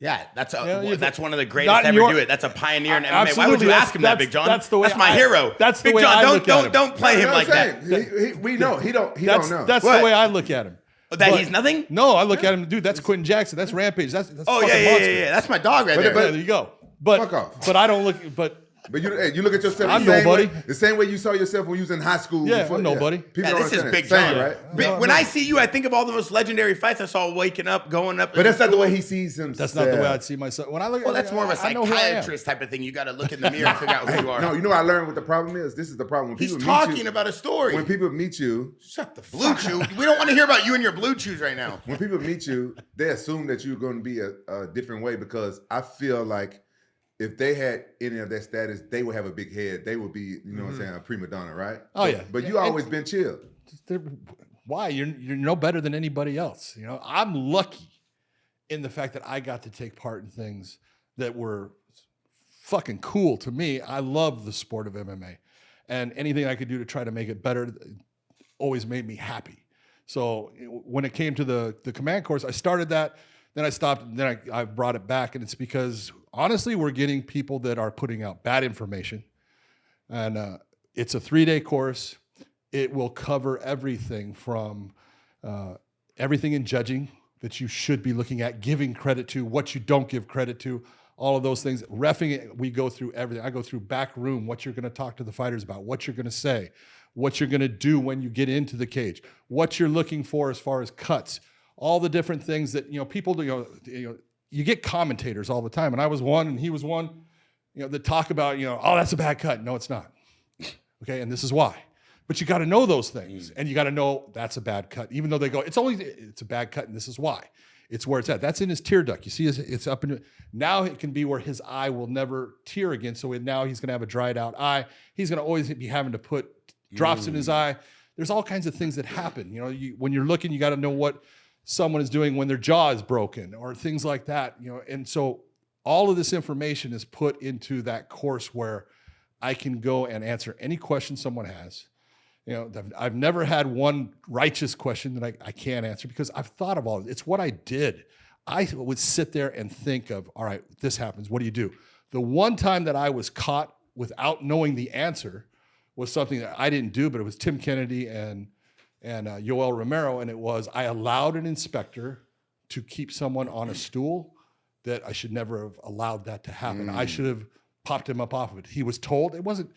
Yeah, that's Yeah, that's one of the not greatest in ever your- do it. That's a pioneer in MMA. Why Absolutely, would you that's- ask him that, that's- Big John? that's the way That's my I- hero. that's the Big way John, I don't look at him. don't play him like that. We know he don't That's know. that's What? the way I look at him. That But- he's nothing. No, I look at him, dude. That's Quentin Jackson. That's Rampage. That's Oh fucking yeah. monster. That's my dog right But- there. Yeah, there you go. But Fuck off. but I don't look. But But you look at yourself I'm the same nobody. way, the same way you saw yourself when you was in high school. Yeah, before- I'm nobody. People Yeah, don't this is understand Big that. Same, John. right? But when I see you, I think of all the most legendary fights I saw waking up, going up. But that's not the way he sees himself. that's not the way I'd see myself. When I look, Well, that's more of a I know who I am. psychiatrist type of thing. You got to look in the mirror and figure out who you are. No, you know what I learned what the problem is? This is the problem. When He's people talking meet you, about a story. when people meet you, shut the Blue fuck Chew. up. We don't want to hear about you and your Blue Chews right now. When people meet you, they assume that you're going to be a different way because I feel like if they had any of that status, they would have a big head. They would be, you know what I'm saying, a prima donna, right? Oh, yeah. But you always been chill. Why? You're no better than anybody else. You know, I'm lucky in the fact that I got to take part in things that were fucking cool to me. I love the sport of MMA, and anything I could do to try to make it better always made me happy. So when it came to the command course, I started that, then I stopped, and then I brought it back, and it's because honestly, we're getting people that are putting out bad information, and it's a 3-day course. It will cover everything from everything in judging that you should be looking at, giving credit to, what you don't give credit to, all of those things. Reffing, we go through everything. I go through back room, what you're going to talk to the fighters about, what you're going to say, what you're going to do when you get into the cage, what you're looking for as far as cuts, all the different things that, people do, you get commentators all the time. And I was one and he was one, that talk about, oh, that's a bad cut. No, it's not. Okay. And this is why. But you got to know those things, and you got to know that's a bad cut, even though they go, it's a bad cut, and this is why. It's where it's at. That's in his tear duct. You see, it's up in. Now it can be where his eye will never tear again. So now he's going to have a dried out eye. He's going to always be having to put drops in his eye. There's all kinds of things that happen. When you're looking, you got to know what someone is doing when their jaw is broken or things like that. And so all of this information is put into that course where I can go and answer any question someone has. I've never had one righteous question that I can't answer because I've thought of all of it. It's what I did. I would sit there and think of, all right, this happens. What do you do? The one time that I was caught without knowing the answer was something that I didn't do, but it was Tim Kennedy and Yoel Romero. And it was, I allowed an inspector to keep someone on a stool that I should never have allowed that to happen. I should have popped him up off of it. He was told. It wasn't,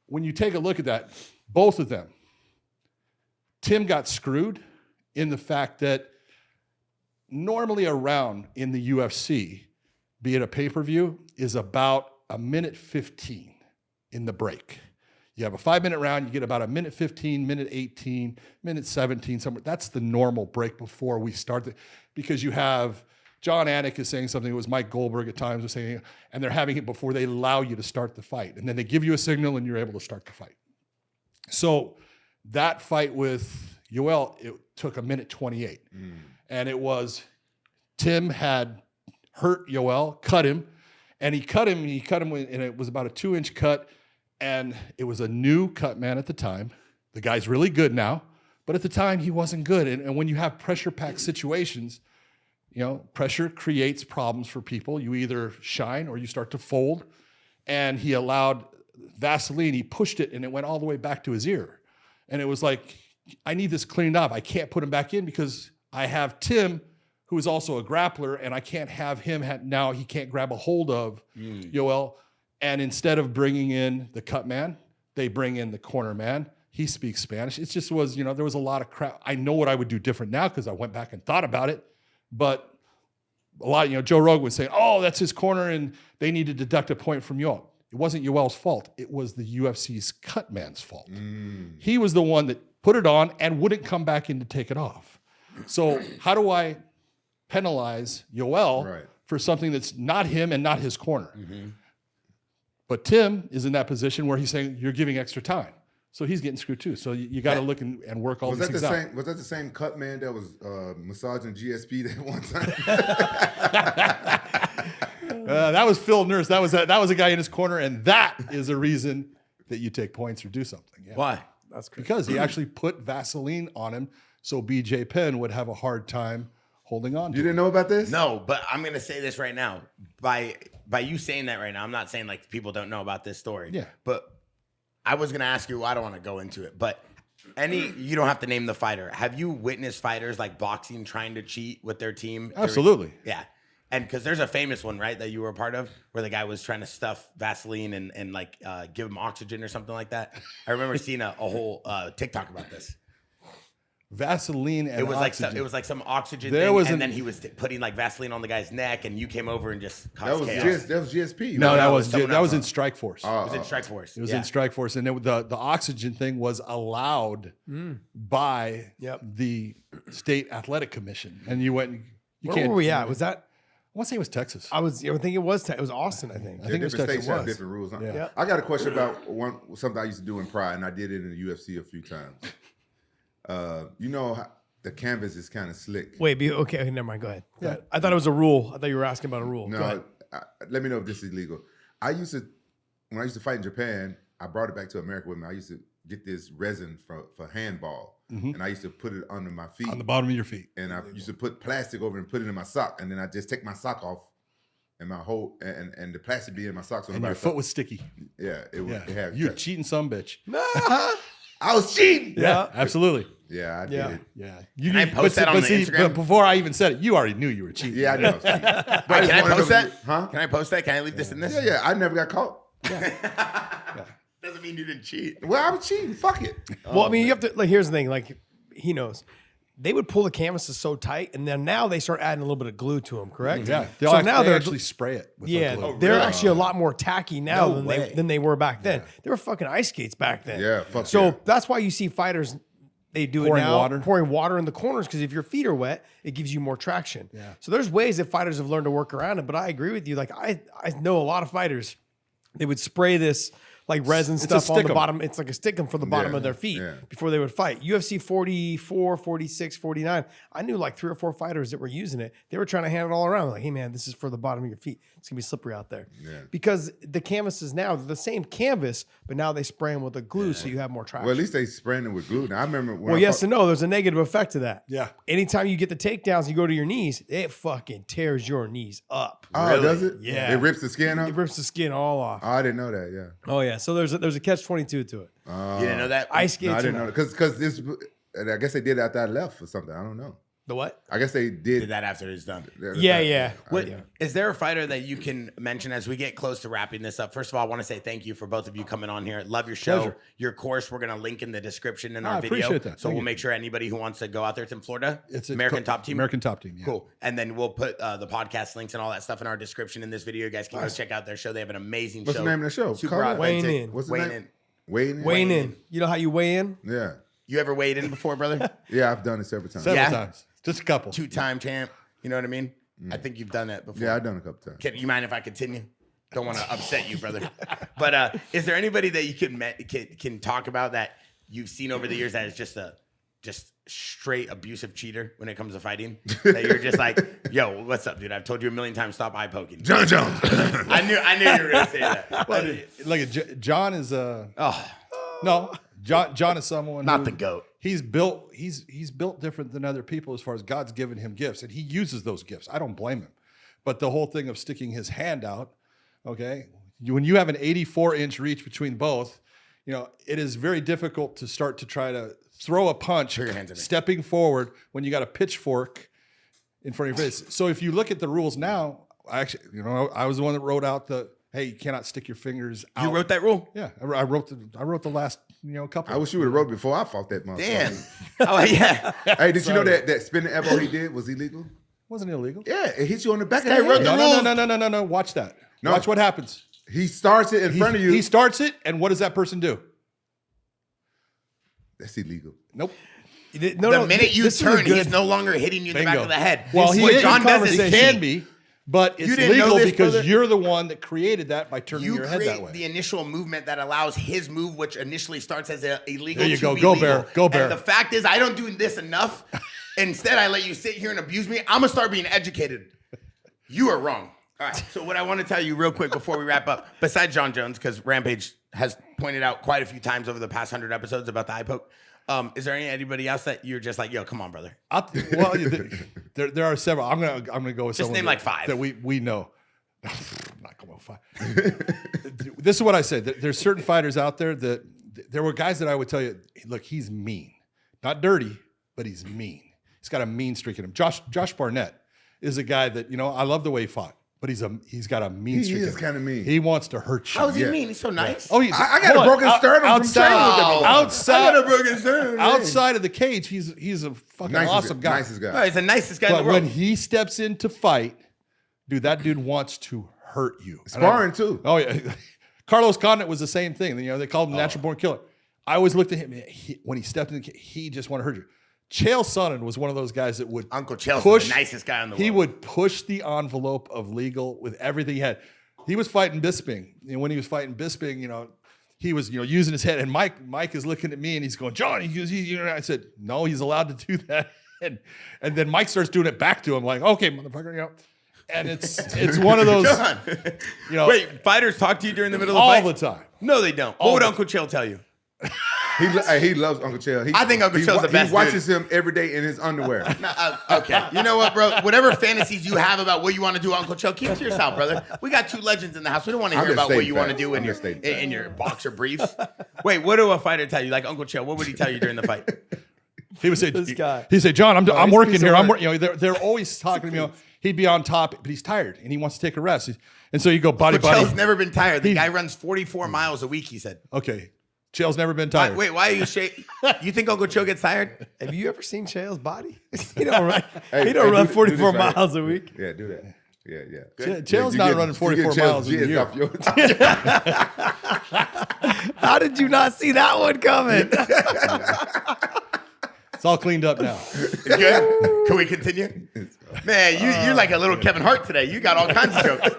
when you take a look at that, both of them, Tim got screwed in the fact that normally around in the UFC, be it a pay-per-view, is about a minute 15 in the break. You have a 5-minute round, you get about a minute 15, minute 18, minute 17, somewhere. That's the normal break before we start. Because you have John Anik is saying something, it was Mike Goldberg at times was saying, and they're having it before they allow you to start the fight. And then they give you a signal and you're able to start the fight. So that fight with Yoel, it took a minute 28. And it was, Tim had hurt Yoel, cut him, and he cut him, and it was about a 2-inch cut, and it was a new cut man at the time. The guy's really good now, but at the time he wasn't good. And when you have pressure-packed situations, pressure creates problems for people. You either shine or you start to fold, and he allowed Vaseline, he pushed it and it went all the way back to his ear. And it was like, I need this cleaned up. I can't put him back in because I have Tim, who is also a grappler, and I can't have him, now he can't grab a hold of Yoel. And instead of bringing in the cut man, they bring in the corner man. He speaks Spanish. It just was, there was a lot of crap. I know what I would do different now because I went back and thought about it. But a lot, Joe Rogan was saying, oh, that's his corner and they need to deduct a point from Yoel. It wasn't Yoel's fault. It was the UFC's cut man's fault. He was the one that put it on and wouldn't come back in to take it off. So how do I penalize Yoel for something that's not him and not his corner? But Tim is in that position where he's saying, you're giving extra time. So he's getting screwed too. So you got to look and work all these things out. Was that the same cut man that was massaging GSP that one time? That was Phil Nurse. That was a guy in his corner, and that is a reason that you take points or do something. Yeah. Why? That's crazy. Because he actually put Vaseline on him, so BJ Penn would have a hard time holding on to You didn't know about this? No, but I'm going to say this right now. By you saying that right now, I'm not saying like people don't know about this story. Yeah. But I was going to ask you, I don't want to go into it, but you don't have to name the fighter. Have you witnessed fighters like boxing trying to cheat with their team? Absolutely. Yeah. And because there's a famous one, right, that you were a part of, where the guy was trying to stuff Vaseline and like give him oxygen or something like that. I remember seeing a whole TikTok about this. Vaseline and it was oxygen. Like it was like some oxygen thing, and then he was putting like Vaseline on the guy's neck, and you came over and just caused chaos. That was GSP. No, that was in Strike Strikeforce. It was in Strikeforce. It was in Strikeforce, and the oxygen thing was allowed by the state athletic commission. And you went. Where were we at? Was that? I want to say it was Texas. I think it was. It was Austin. I think. I think it was Texas. States have different rules. Huh? Yeah. I got a question about something I used to do in Pride, and I did it in the UFC a few times. The canvas is kind of slick. Wait, okay, never mind. Go ahead. I thought it was a rule. I thought you were asking about a rule. Go ahead. Let me know if this is legal. When I used to fight in Japan, I brought it back to America with me. I used to get this resin for handball, and I used to put it under my feet. On the bottom of your feet. And I used to put plastic over and put it in my sock, and then I just take my sock off, and my whole and the plastic be in my sock. So and your foot was sticky. Yeah, it would. You're cheating some bitch. I was cheating. Yeah, absolutely. Yeah, I did. Yeah. Yeah. Can I post that on the Instagram? But before I even said it, you already knew you were cheating. Yeah, I know. I was cheating. Wait, can I post that? Huh? Can I post that? Can I leave this in this? Yeah. I never got caught. Doesn't mean you didn't cheat. Well, I was cheating. Fuck it. Well, I mean, you have to, like, here's the thing, like, he knows. They would pull the canvases so tight, and then now they start adding a little bit of glue to them, correct? Yeah. So now they they're actually spray it. With yeah, the glue. they're really? actually a lot more tacky now No way. than they were back then. They were fucking ice skates back then. Yeah, fuck So yeah. that's why you see fighters, they do Pouring it now, water. pouring water in the corners, because if your feet are wet, it gives you more traction. Yeah. So there's ways that fighters have learned to work around it, but I agree with you. Like, I know a lot of fighters, they would spray this like resin a stuff on the stickum. bottom. It's like a stickum for the bottom Yeah, of their feet yeah. before they would fight. UFC 44, 46, 49. I knew like 3 or 4 fighters that were using it. They were trying to hand it all around. Like, hey man, this is for the bottom of your feet. It's gonna be slippery out there. Yeah. Because the canvases now, they're the same canvas, but now they spray them with the glue so you have more traction. Well, at least they spraying it with glue. Now I remember when Well, yes and no. There's a negative effect to that. Yeah. Anytime you get the takedowns, you go to your knees, it fucking tears your knees up. Oh, Really? does it? Yeah. It rips the skin It off? rips the skin all off. Oh, I didn't know that, yeah. Oh yeah. So there's a catch-22 to it. You didn't know that? Ice skates. No, I didn't and- know that. Because this, and I guess they did it after I left or something. I don't know. The what? I guess they Did did. that after it's done. Yeah. What, is there a fighter that you can mention as we get close to wrapping this up? First of all, I want to say thank you for both of you coming on here. Love your show. Pleasure. Your course, we're going to link in the description in I our video. appreciate that. So Thank we'll you. make sure anybody who wants to go out there, it's in Florida. It's American Top Team. American Top Team. Yeah. Cool. And then we'll put the podcast links and all that stuff in our description in this video. You guys can go check out their show. They have an amazing What's show. the name of the show? Super Call it. Weighing authentic. in. What's the Weighing name? in. Weighing in? Weighing in. You know how you weigh in? Yeah. You ever weighed in before, brother? Yeah, I've done it several times. Several Yeah. times. Just a couple. 2-time champ. You know what I mean? I think you've done that before. Yeah, I've done it a couple times. Can you mind if I continue? Don't want to upset you, brother. But is there anybody that you can talk about that you've seen over the years that is just straight abusive cheater when it comes to fighting? That you're just like, yo, what's up, dude? I've told you a million times, stop eye poking. Jon Jones. I knew you were gonna say that. Well, John is John is someone Not who- the GOAT. He's built different than other people as far as God's given him gifts, and he uses those gifts. I don't blame him. But the whole thing of sticking his hand out, okay, when you have an 84-inch reach between both, it is very difficult to start to try to throw a punch, Put your hands in it. stepping forward when you got a pitchfork in front of your face. So if you look at the rules now, I was the one that wrote out hey, you cannot stick your fingers out. You wrote that rule? Yeah, I wrote the last couple. I wish you would have wrote before I fought that motherfucker. Damn. Oh yeah. Hey, did you know that spinning elbow he did was illegal? Wasn't illegal. Yeah, it hit you on the back of Hey, the wrote head. the No. Watch that. No. Watch what happens. He starts it in front of you. He starts it, and what does that person do? That's illegal. Nope. The minute you this is a turn, good- he's no longer hitting you in the back Bingo. of the head. Well, What John does is it key. can be, but it's You didn't know legal this, because brother? you're the one that created that by turning You your head that create way. the initial movement that allows his move, which initially starts as illegal. There you to go. be Go, legal. Bear. Go, Bear. And the fact is, I don't do this enough. Instead, I let you sit here and abuse me. I'm gonna start being educated. You are wrong. All right. So what I want to tell you real quick before we wrap up, besides Jon Jones, because Rampage has pointed out quite a few times over the past 100 episodes about the eye poke. Is there anybody else that you're just like, yo, come on, brother? There are several. I'm gonna go with Just someone name like 5. that we know. I'm not going with 5. This is what I said. There's certain fighters out there that there were guys that I would tell you, look, he's mean, not dirty, but he's mean. He's got a mean streak in him. Josh Barnett is a guy that I love the way he fought, but he's got a mean He streak. is in him. kinda mean. He wants to hurt you. How is he Yeah. mean? He's so nice. Oh, I got a broken sternum from training with him. outside, I got a broken sternum. outside of the cage, he's a fucking awesome guy. Nicest guy. Oh, he's the nicest guy in But the world. when he steps in to fight, dude, that dude wants to hurt you. Sparring too. Oh yeah, Carlos Condit was the same thing. They called him natural born killer. I always looked at him when he stepped in. He just wanted to hurt you. Chael Sonnen was one of those guys that would Uncle Chael's push the nicest guy in the world. He would push the envelope of legal with everything he had. He was fighting Bisping, and when he was fighting Bisping, he was using his head. And Mike is looking at me and he's going, John. I said, no, he's allowed to do that. And then Mike starts doing it back to him, like, okay, motherfucker, And it's one of those, John. Wait, fighters talk to you during the middle of the all fight? the time. No, they don't. What would Uncle Chael tell you? He loves Uncle Chael. I think Uncle Chael's the best He watches him every day in his underwear. Okay. You know what, bro? Whatever fantasies you have about what you want to do, Uncle Chael, keep it to yourself, brother. We got two legends in the house. We don't want to hear about what you want to do in your boxer briefs. Wait, what do a fighter tell you? Like Uncle Chael, what would he tell you during the fight? He would say, This guy. He'd say, John, I'm working here. work. They're always talking to me. He'd be on top, but he's tired and he wants to take a rest. And so you go, buddy. Chael's never been tired. The guy runs 44 miles a week, he said. Okay. Chael's never been tired. Wait, why are you shaking? You think Uncle Chael gets tired? Have you ever seen Chael's body? He don't run. Hey, he don't run do 44 this right. miles a week. Yeah, do that. Yeah. Chael's not running 44 miles a year. How did you not see that one coming? It's all cleaned up now. Good. Can we continue? Man, you're like a little Kevin Hart today. You got all kinds of jokes.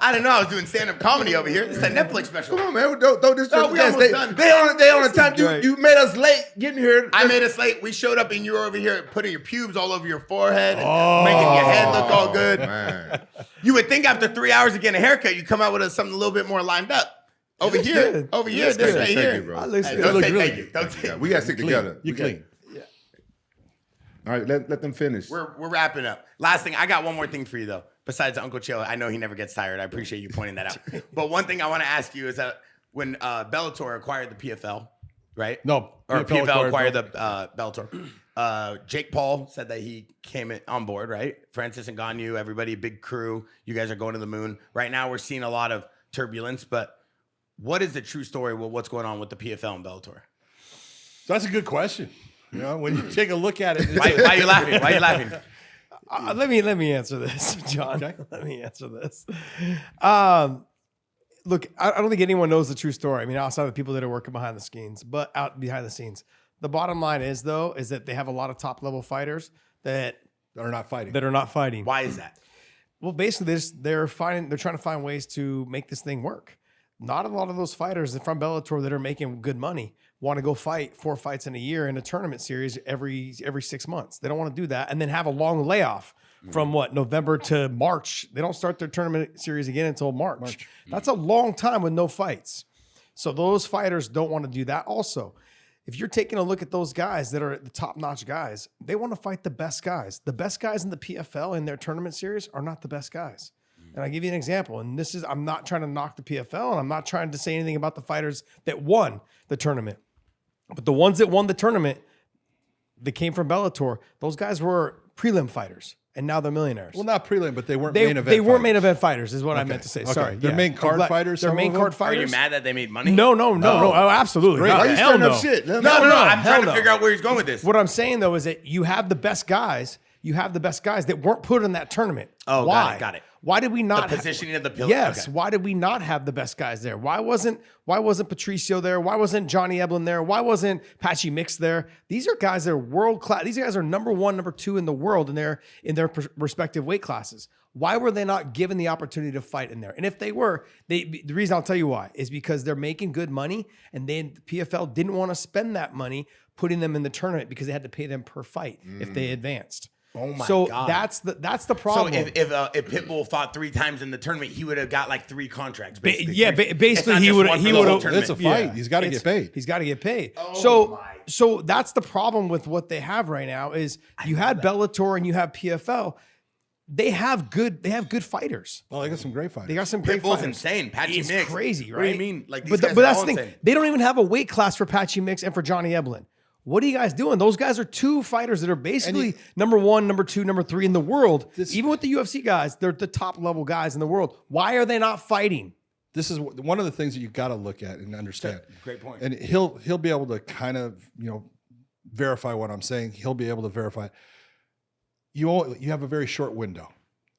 I don't know. I was doing stand-up comedy over here. This is a Netflix special. Come on, man. Don't disrespect we the guys. almost done. They on the time. Right. You made us late getting here. I made us late. We showed up and you were over here putting your pubes all over your forehead and making your head look all good. Man. You would think after 3 hours of getting a haircut, you come out with something a little bit more lined up. Over here, good. this good. right Thank here. you, bro. That looks Hey, good. don't Look say really thank you. Don't say. Yeah, we got to stick together. You're clean. All right, let them finish. We're wrapping up. Last thing, I got one more thing for you though. Besides Uncle Chael, I know he never gets tired. I appreciate you pointing that out. But one thing I want to ask you is that when Bellator acquired the PFL, right? No. Or PFL acquired the Bellator. Jake Paul said that he came on board, right? Francis Ngannou, everybody, big crew. You guys are going to the moon. Right now, we're seeing a lot of turbulence. But what is the true story with what's going on with the PFL and Bellator? That's a good question. You know, when you take a look at it. Why are you laughing? Why are you laughing? Let me answer this, John. Okay. Let me answer this. Look, I don't think anyone knows the true story. I mean, outside of the people that are working behind the scenes, the bottom line is that they have a lot of top level fighters that Are not fighting. are not fighting. Why is that? Well, basically, they're trying to find ways to make this thing work. Not a lot of those fighters from Bellator that are making good money want to go fight 4 fights in a year in a tournament series every 6 months. They don't want to do that and then have a long layoff from November to March. They don't start their tournament series again until March. That's a long time with no fights. So those fighters don't want to do that. Also, if you're taking a look at those guys that are the top-notch guys, they want to fight the best guys. The best guys in the PFL in their tournament series are not the best guys. And I'll give you an example. And I'm not trying to knock the PFL, and I'm not trying to say anything about the fighters that won the tournament. But the ones that won the tournament that came from Bellator, those guys were prelim fighters, and now they're millionaires. Well, not prelim, but they weren't main event They weren't fighters. main event fighters, is what I meant to say. Okay. Sorry. They're main card fighters, They're some main of them? card Are fighters. you mad that they made money? No. Oh, absolutely. Great. not. Why you Hell stirring no. up shit? No. hell I'm trying to no. figure out where he's going with this. What I'm saying though is that you have the best guys. You have the best guys that weren't put in that tournament. Oh, why? got it. Why did we not The positioning of the pillar. Yes. Okay. Why did we not have the best guys there? Why wasn't Patricio there? Why wasn't Johnny Eblen there? Why wasn't Patchy Mix there? These are guys that are world class. These guys are number 1, number 2 in the world in their respective weight classes. Why were they not given the opportunity to fight in there? And if they were, the reason I'll tell you why is because they're making good money, and the PFL didn't want to spend that money putting them in the tournament because they had to pay them per fight if they advanced. Oh my so God. that's the problem. So if Pitbull fought 3 times in the tournament, he would have got like 3 contracts. Basically. Basically It's not he just would one for he the would whole have. tournament. It's a fight. He's got to get paid. He's got to get paid. Oh So that's the problem with what they have right now is you had Bellator and you have PFL. They have good fighters. Oh, they got some great fighters. They got some great Pitbull's fighters. insane. Patchy It's Mix. crazy, right? What do you mean? Like these but guys but are that's all the thing. insane. They don't even have a weight class for Patchy Mix and for Johnny Eblen. What are you guys doing? Those guys are 2 fighters that are basically number 1, number 2, number 3 in the world. Even with the UFC guys, they're the top level guys in the world. Why are they not fighting? This is one of the things that you got to look at and understand. Great point. And he'll be able to kind of verify what I'm saying. He'll be able to verify it. You have a very short window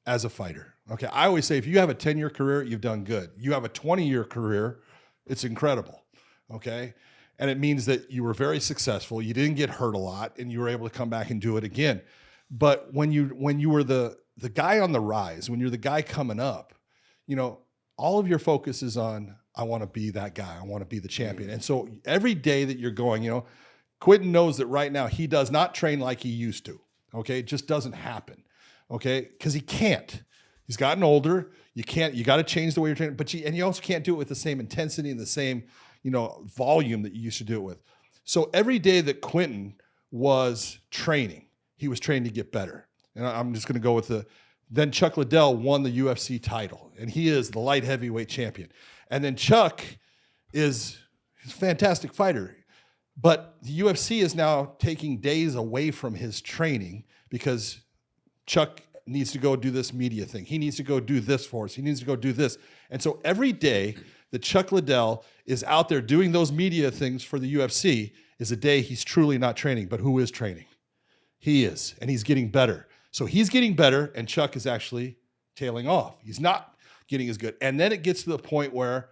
as a fighter. Okay, I always say if you have a 10-year career, you've done good. You have a 20-year career, it's incredible. Okay, and it means that you were very successful. You didn't get hurt a lot, and you were able to come back and do it again. But when you were the guy on the rise, when you're the guy coming up, all of your focus is on, I want to be that guy. I want to be the champion. And so every day that you're going, Quentin knows that right now he does not train like he used to. Okay, it just doesn't happen. Okay, because he can't. He's gotten older. You got to change the way you're training, and you also can't do it with the same intensity and the same, volume that you used to do it with. So every day that Quentin was training, he was training to get better. And I'm just going to go with then Chuck Liddell won the UFC title, and he is the light heavyweight champion. And then Chuck he's a fantastic fighter. But the UFC is now taking days away from his training because Chuck needs to go do this media thing. He needs to go do this for us. He needs to go do this. And so every day that Chuck Liddell is out there doing those media things for the UFC is a day he's truly not training. But who is training? He is, and he's getting better. So he's getting better, and Chuck is actually tailing off. He's not getting as good. And then it gets to the point where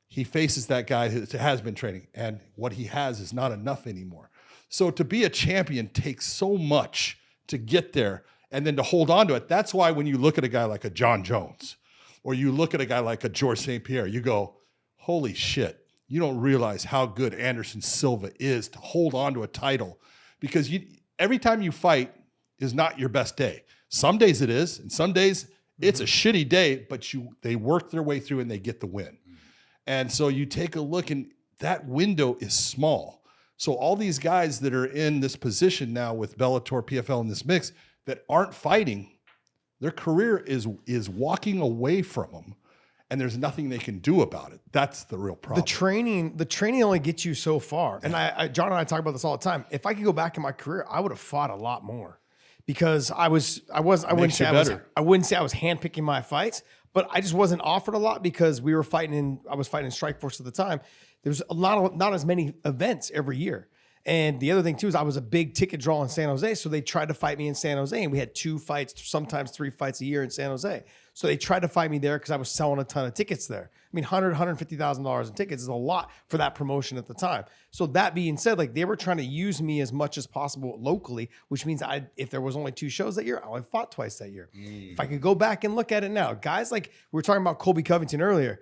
he faces that guy who has been training, and what he has is not enough anymore. So to be a champion takes so much to get there and then to hold on to it. That's why when you look at a guy like a Jon Jones or you look at a guy like a George St. Pierre, you go, holy shit, you don't realize how good Anderson Silva is to hold on to a title, because every time you fight is not your best day. Some days it is, and some days it's a shitty day, but they work their way through and they get the win. And so you take a look, and that window is small. So all these guys that are in this position now with Bellator, PFL in this mix that aren't fighting, their career is walking away from them, and there's nothing they can do about it. That's the real problem. The training only gets you so far. And John and I talk about this all the time. If I could go back in my career, I would have fought a lot more, because I wouldn't say I was handpicking my fights, but I just wasn't offered a lot because I was fighting in Strikeforce at the time. There's not as many events every year. And the other thing too is I was a big ticket draw in San Jose. So they tried to fight me in San Jose, and we had 2 fights, sometimes 3 fights a year in San Jose. So they tried to fight me there because I was selling a ton of tickets there. I mean, $150,000 in tickets is a lot for that promotion at the time. So that being said, like, they were trying to use me as much as possible locally, which means if there was only 2 shows that year, I only fought twice that year. If I could go back and look at it now, guys, like we were talking about Colby Covington earlier.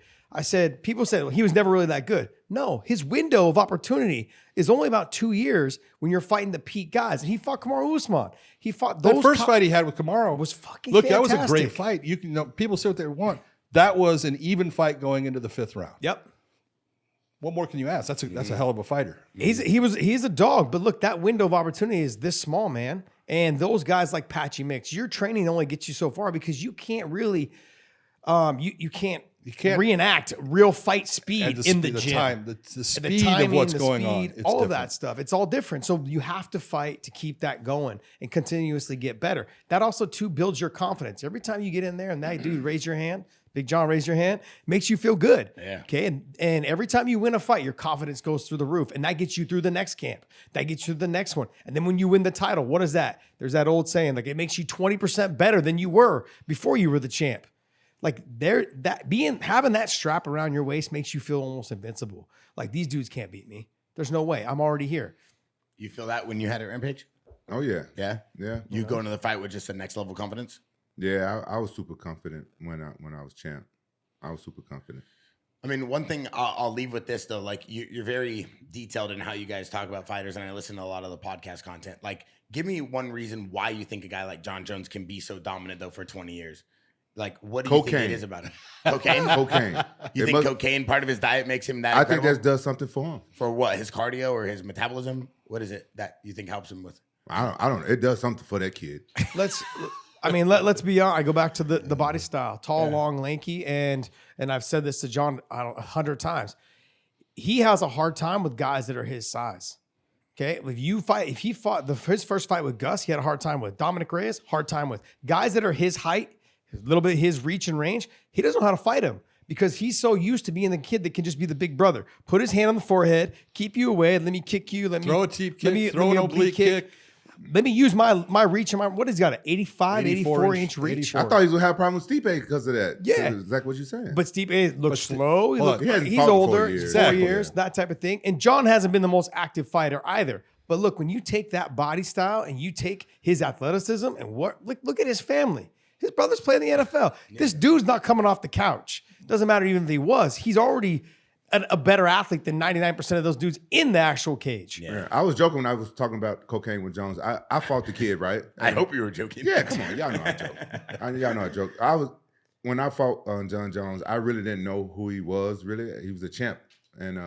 People said, well, he was never really that good. No, his window of opportunity is only about 2 years when you're fighting the peak guys. And he fought Kamaru Usman. He fought those. The first fight he had with Kamaru was fucking fantastic. fantastic. That was a great fight. People say what they want. That was an even fight going into the 5th round. Yep. What more can you ask? That's a hell of a fighter. He's a dog, but look, that window of opportunity is this small, man. And those guys like Patchy Mix, your training only gets you so far because you can't really, you can't reenact real fight speed in the gym. The speed of what's going on. It's all different. of that stuff. It's all different. So you have to fight to keep that going and continuously get better. That also too builds your confidence. Every time you get in there and that dude raise your hand, Big John raise your hand, makes you feel good. Yeah. Okay. And every time you win a fight, your confidence goes through the roof, and that gets you through the next camp. That gets you to the next one. And then when you win the title, what is that? There's that old saying, like, it makes you 20% better than you were before you were the champ. Like, having that strap around your waist makes you feel almost invincible. Like, these dudes can't beat me. There's no way. I'm already here. You feel that when you had a Rampage? Oh yeah. Yeah? Yeah. You go into the fight with just the next level confidence? Yeah, I was super confident when I was champ. I was super confident. I mean, one thing I'll leave with this, though, like, you're very detailed in how you guys talk about fighters, and I listen to a lot of the podcast content. Like, give me one reason why you think a guy like Jon Jones can be so dominant, though, for 20 years. Like, what do you think it is about him? Cocaine? Cocaine. You think cocaine, part of his diet, makes him that I incredible? think that does something for him. For what? His cardio or his metabolism? What is it that you think helps him with? I don't. It does something for that kid. Let's be honest. I go back to the body style, tall, long, lanky, and I've said this to John 100 times. He has a hard time with guys that are his size. Okay, if he fought his first fight with Gus, he had a hard time with Dominic Reyes. Hard time with guys that are his height, a little bit his reach and range. He doesn't know how to fight him because he's so used to being the kid that can just be the big brother. Put his hand on the forehead, keep you away, let me kick you, throw a teep kick, throw an oblique kick. Let me use my reach and what has he got, an 84 inch reach? I thought he was going to have a problem with Stipe because of that. Yeah. That's exactly what you're saying. But Stipe looks slow. He's fought older, 4 years. 4 years, that type of thing. And John hasn't been the most active fighter either. But look, when you take that body style and you take his athleticism and look at his family. His brother's playing in the NFL. Yeah. This dude's not coming off the couch. Doesn't matter even if he was. He's already a better athlete than 99% of those dudes in the actual cage. Yeah. I was joking when I was talking about cocaine with Jones. I fought the kid, right? I hope you were joking. Yeah, come on. Y'all know I joke. Y'all know I joke. When I fought Jon Jones, I really didn't know who he was, really. He was a champ. And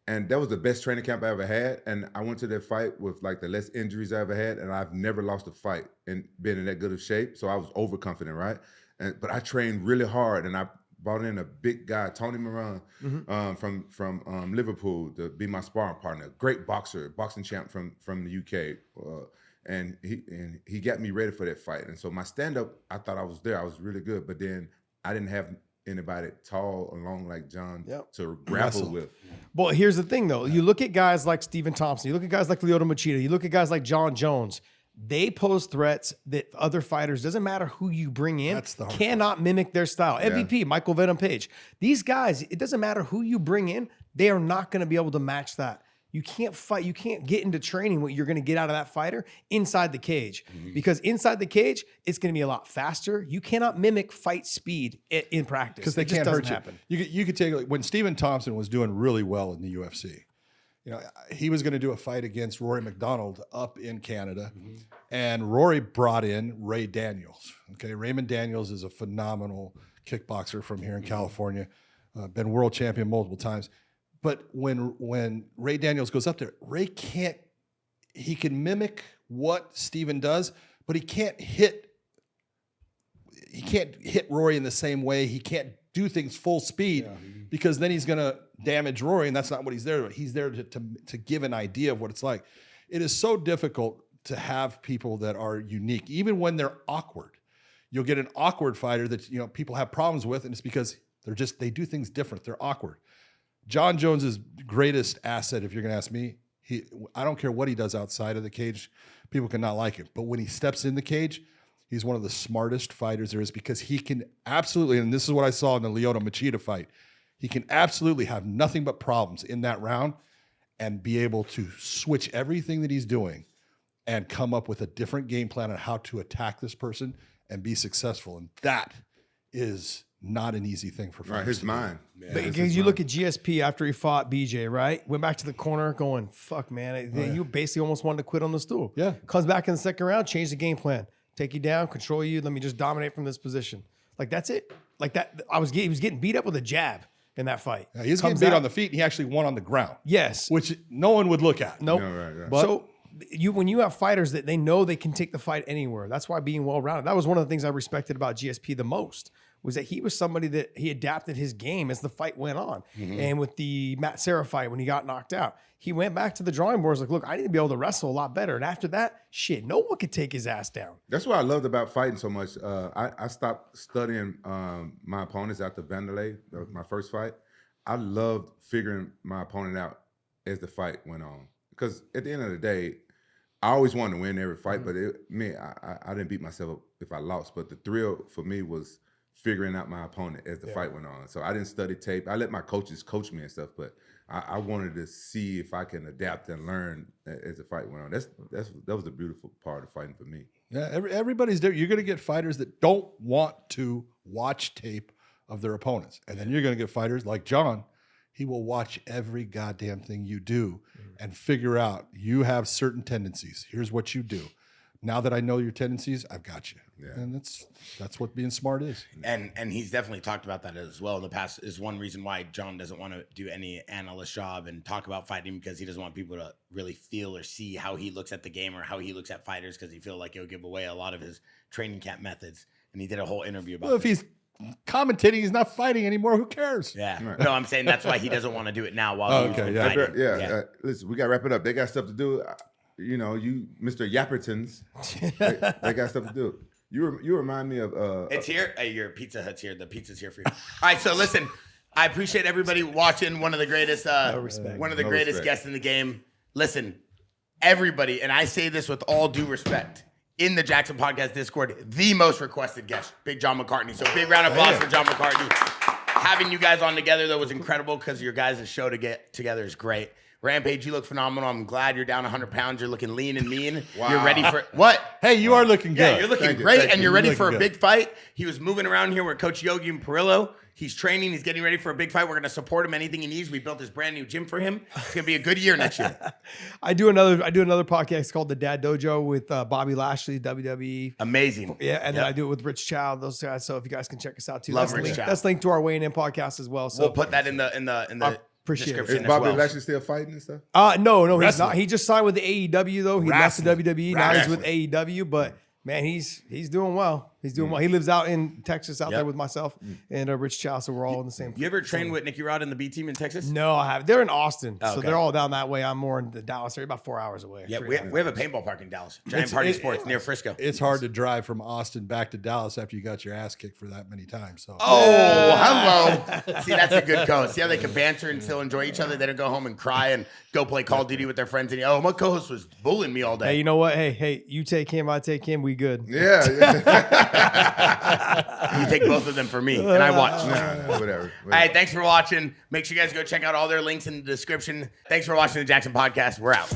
And that was the best training camp I ever had. And I went to that fight with like the less injuries I ever had. And I've never lost a fight and been in that good of shape. So I was overconfident, right? But I trained really hard, and I brought in a big guy, Tony Moran, from Liverpool, to be my sparring partner. Great boxer, boxing champ from the UK. And he got me ready for that fight. And so my stand-up, I thought I was there. I was really good. But then I didn't have anybody tall and long like John to grapple with. Well, here's the thing, though. You look at guys like Stephen Thompson. You look at guys like Lyoto Machida. You look at guys like Jon Jones. They pose threats that other fighters, doesn't matter who you bring in, cannot mimic their style. MVP, Michael Venom Page. These guys, it doesn't matter who you bring in, they are not going to be able to match that. You can't fight. You can't get into training what you're going to get out of that fighter inside the cage. Because inside the cage, it's going to be a lot faster. You cannot mimic fight speed in practice. Because they can't hurt you. You could take, like, when Stephen Thompson was doing really well in the UFC, you know, he was going to do a fight against Rory McDonald up in Canada, and Rory brought in Ray Daniels. Okay, Raymond Daniels is a phenomenal kickboxer from here in California, been world champion multiple times. But when Ray Daniels goes up there, he can mimic what Steven does, but he can't hit Rory in the same way. He can't do things full speed because then he's going to damage Rory, and that's not what he's there. He's there to give an idea of what it's like. It is so difficult to have people that are unique, even when they're awkward. You'll get an awkward fighter that, you know, people have problems with, and it's because they do things different. They're awkward. Jon Jones's greatest asset, if you're going to ask me, I don't care what he does outside of the cage, people cannot like him. But when he steps in the cage, he's one of the smartest fighters there is, because he can absolutely, and this is what I saw in the Lyoto Machida fight, he can absolutely have nothing but problems in that round and be able to switch everything that he's doing and come up with a different game plan on how to attack this person and be successful. And that is not an easy thing for fighters. Right, his mind. Yeah, because you look at GSP after he fought BJ, right? Went back to the corner going, fuck, man. You basically almost wanted to quit on the stool. Yeah. Comes back in the second round, change the game plan. Take you down, control you. Let me just dominate from this position. Like, that's it. Like that. He was getting beat up with a jab in that fight. Yeah, he was getting beat on the feet, and he actually won on the ground. Yes. Which no one would look at. Nope. Yeah, right. But so when you have fighters that they know they can take the fight anywhere, that's why being well-rounded. That was one of the things I respected about GSP the most, was that he was somebody that he adapted his game as the fight went on. And with the Matt Serra fight, when he got knocked out, he went back to the drawing boards like, look, I need to be able to wrestle a lot better. And after that, shit, no one could take his ass down. That's what I loved about fighting so much. I stopped studying my opponents after Vanderlei, my first fight. I loved figuring my opponent out as the fight went on. Because at the end of the day, I always wanted to win every fight, but I didn't beat myself up if I lost. But the thrill for me was figuring out my opponent as the fight went on. So I didn't study tape. I let my coaches coach me and stuff, but I wanted to see if I can adapt and learn as the fight went on. That was the beautiful part of fighting for me. Yeah, everybody's different. You're going to get fighters that don't want to watch tape of their opponents. And then you're going to get fighters like John. He will watch every goddamn thing you do and figure out you have certain tendencies. Here's what you do. Now that I know your tendencies, I've got you. Yeah. And that's what being smart is. And he's definitely talked about that as well in the past. Is one reason why John doesn't want to do any analyst job and talk about fighting, because he doesn't want people to really feel or see how he looks at the game or how he looks at fighters, because he feels like he'll give away a lot of his training camp methods. And he did a whole interview about if he's commentating, he's not fighting anymore. Who cares? Yeah. Right. No, I'm saying that's why he doesn't want to do it now while he's fighting. Listen, we got to wrap it up. They got stuff to do. You know, you Mr. Yappertons, they got stuff to do. You remind me of it's here. Hey, your Pizza Hut's here. The pizza's here for you. All right, so listen, I appreciate everybody watching. One of the greatest guests in the game. Listen, everybody, and I say this with all due respect, in the Jaxxon Podcast Discord, the most requested guest, Big John McCarthy. So big round of applause for John McCarthy. Having you guys on together, though, was incredible, because your guys' show to get together is great. Rampage, you look phenomenal. I'm glad you're down 100 pounds. You're looking lean and mean. Wow. You're ready for what? Hey, you are looking good. Yeah, you're looking great, and you're ready for a big fight. He was moving around here with Coach Yogi and Perillo. He's training. He's getting ready for a big fight. We're going to support him. Anything he needs. We built this brand new gym for him. It's going to be a good year next year. I do another podcast called The Dad Dojo with Bobby Lashley, WWE. Amazing. Yeah, and then I do it with Rich Child. Those guys. So if you guys can check us out too, Love Rich Child. That's linked to our Weighing In podcast as well. So we'll put that in the Appreciate it. Is description as Bobby well. Lashley still fighting and stuff? No, he's Wrestling. not. He just signed with the AEW though. He left the WWE. Now he's with AEW, but man, he's doing well. He's doing well. He lives out in Texas, out there with myself and Rich Chow, so we're all in the same. You ever train with Nicky Rod and the B team in Texas? No, I haven't. They're in Austin, so okay. they're all down that way. I'm more in the Dallas area, about 4 hours away. Yeah, we have a paintball park in Dallas. Giant Party Sports near Frisco. It's hard to drive from Austin back to Dallas after you got your ass kicked for that many times. So Hello. See, that's a good co-host. See how they can banter and still enjoy each other? They don't go home and cry and go play Call of Duty with their friends. And my co-host was bullying me all day. Hey, you know what? Hey, you take him, I take him. We good. Yeah. You take both of them for me, and I watch. Whatever. All right, thanks for watching. Make sure you guys go check out all their links in the description. Thanks for watching the Jaxxon Podcast. We're out.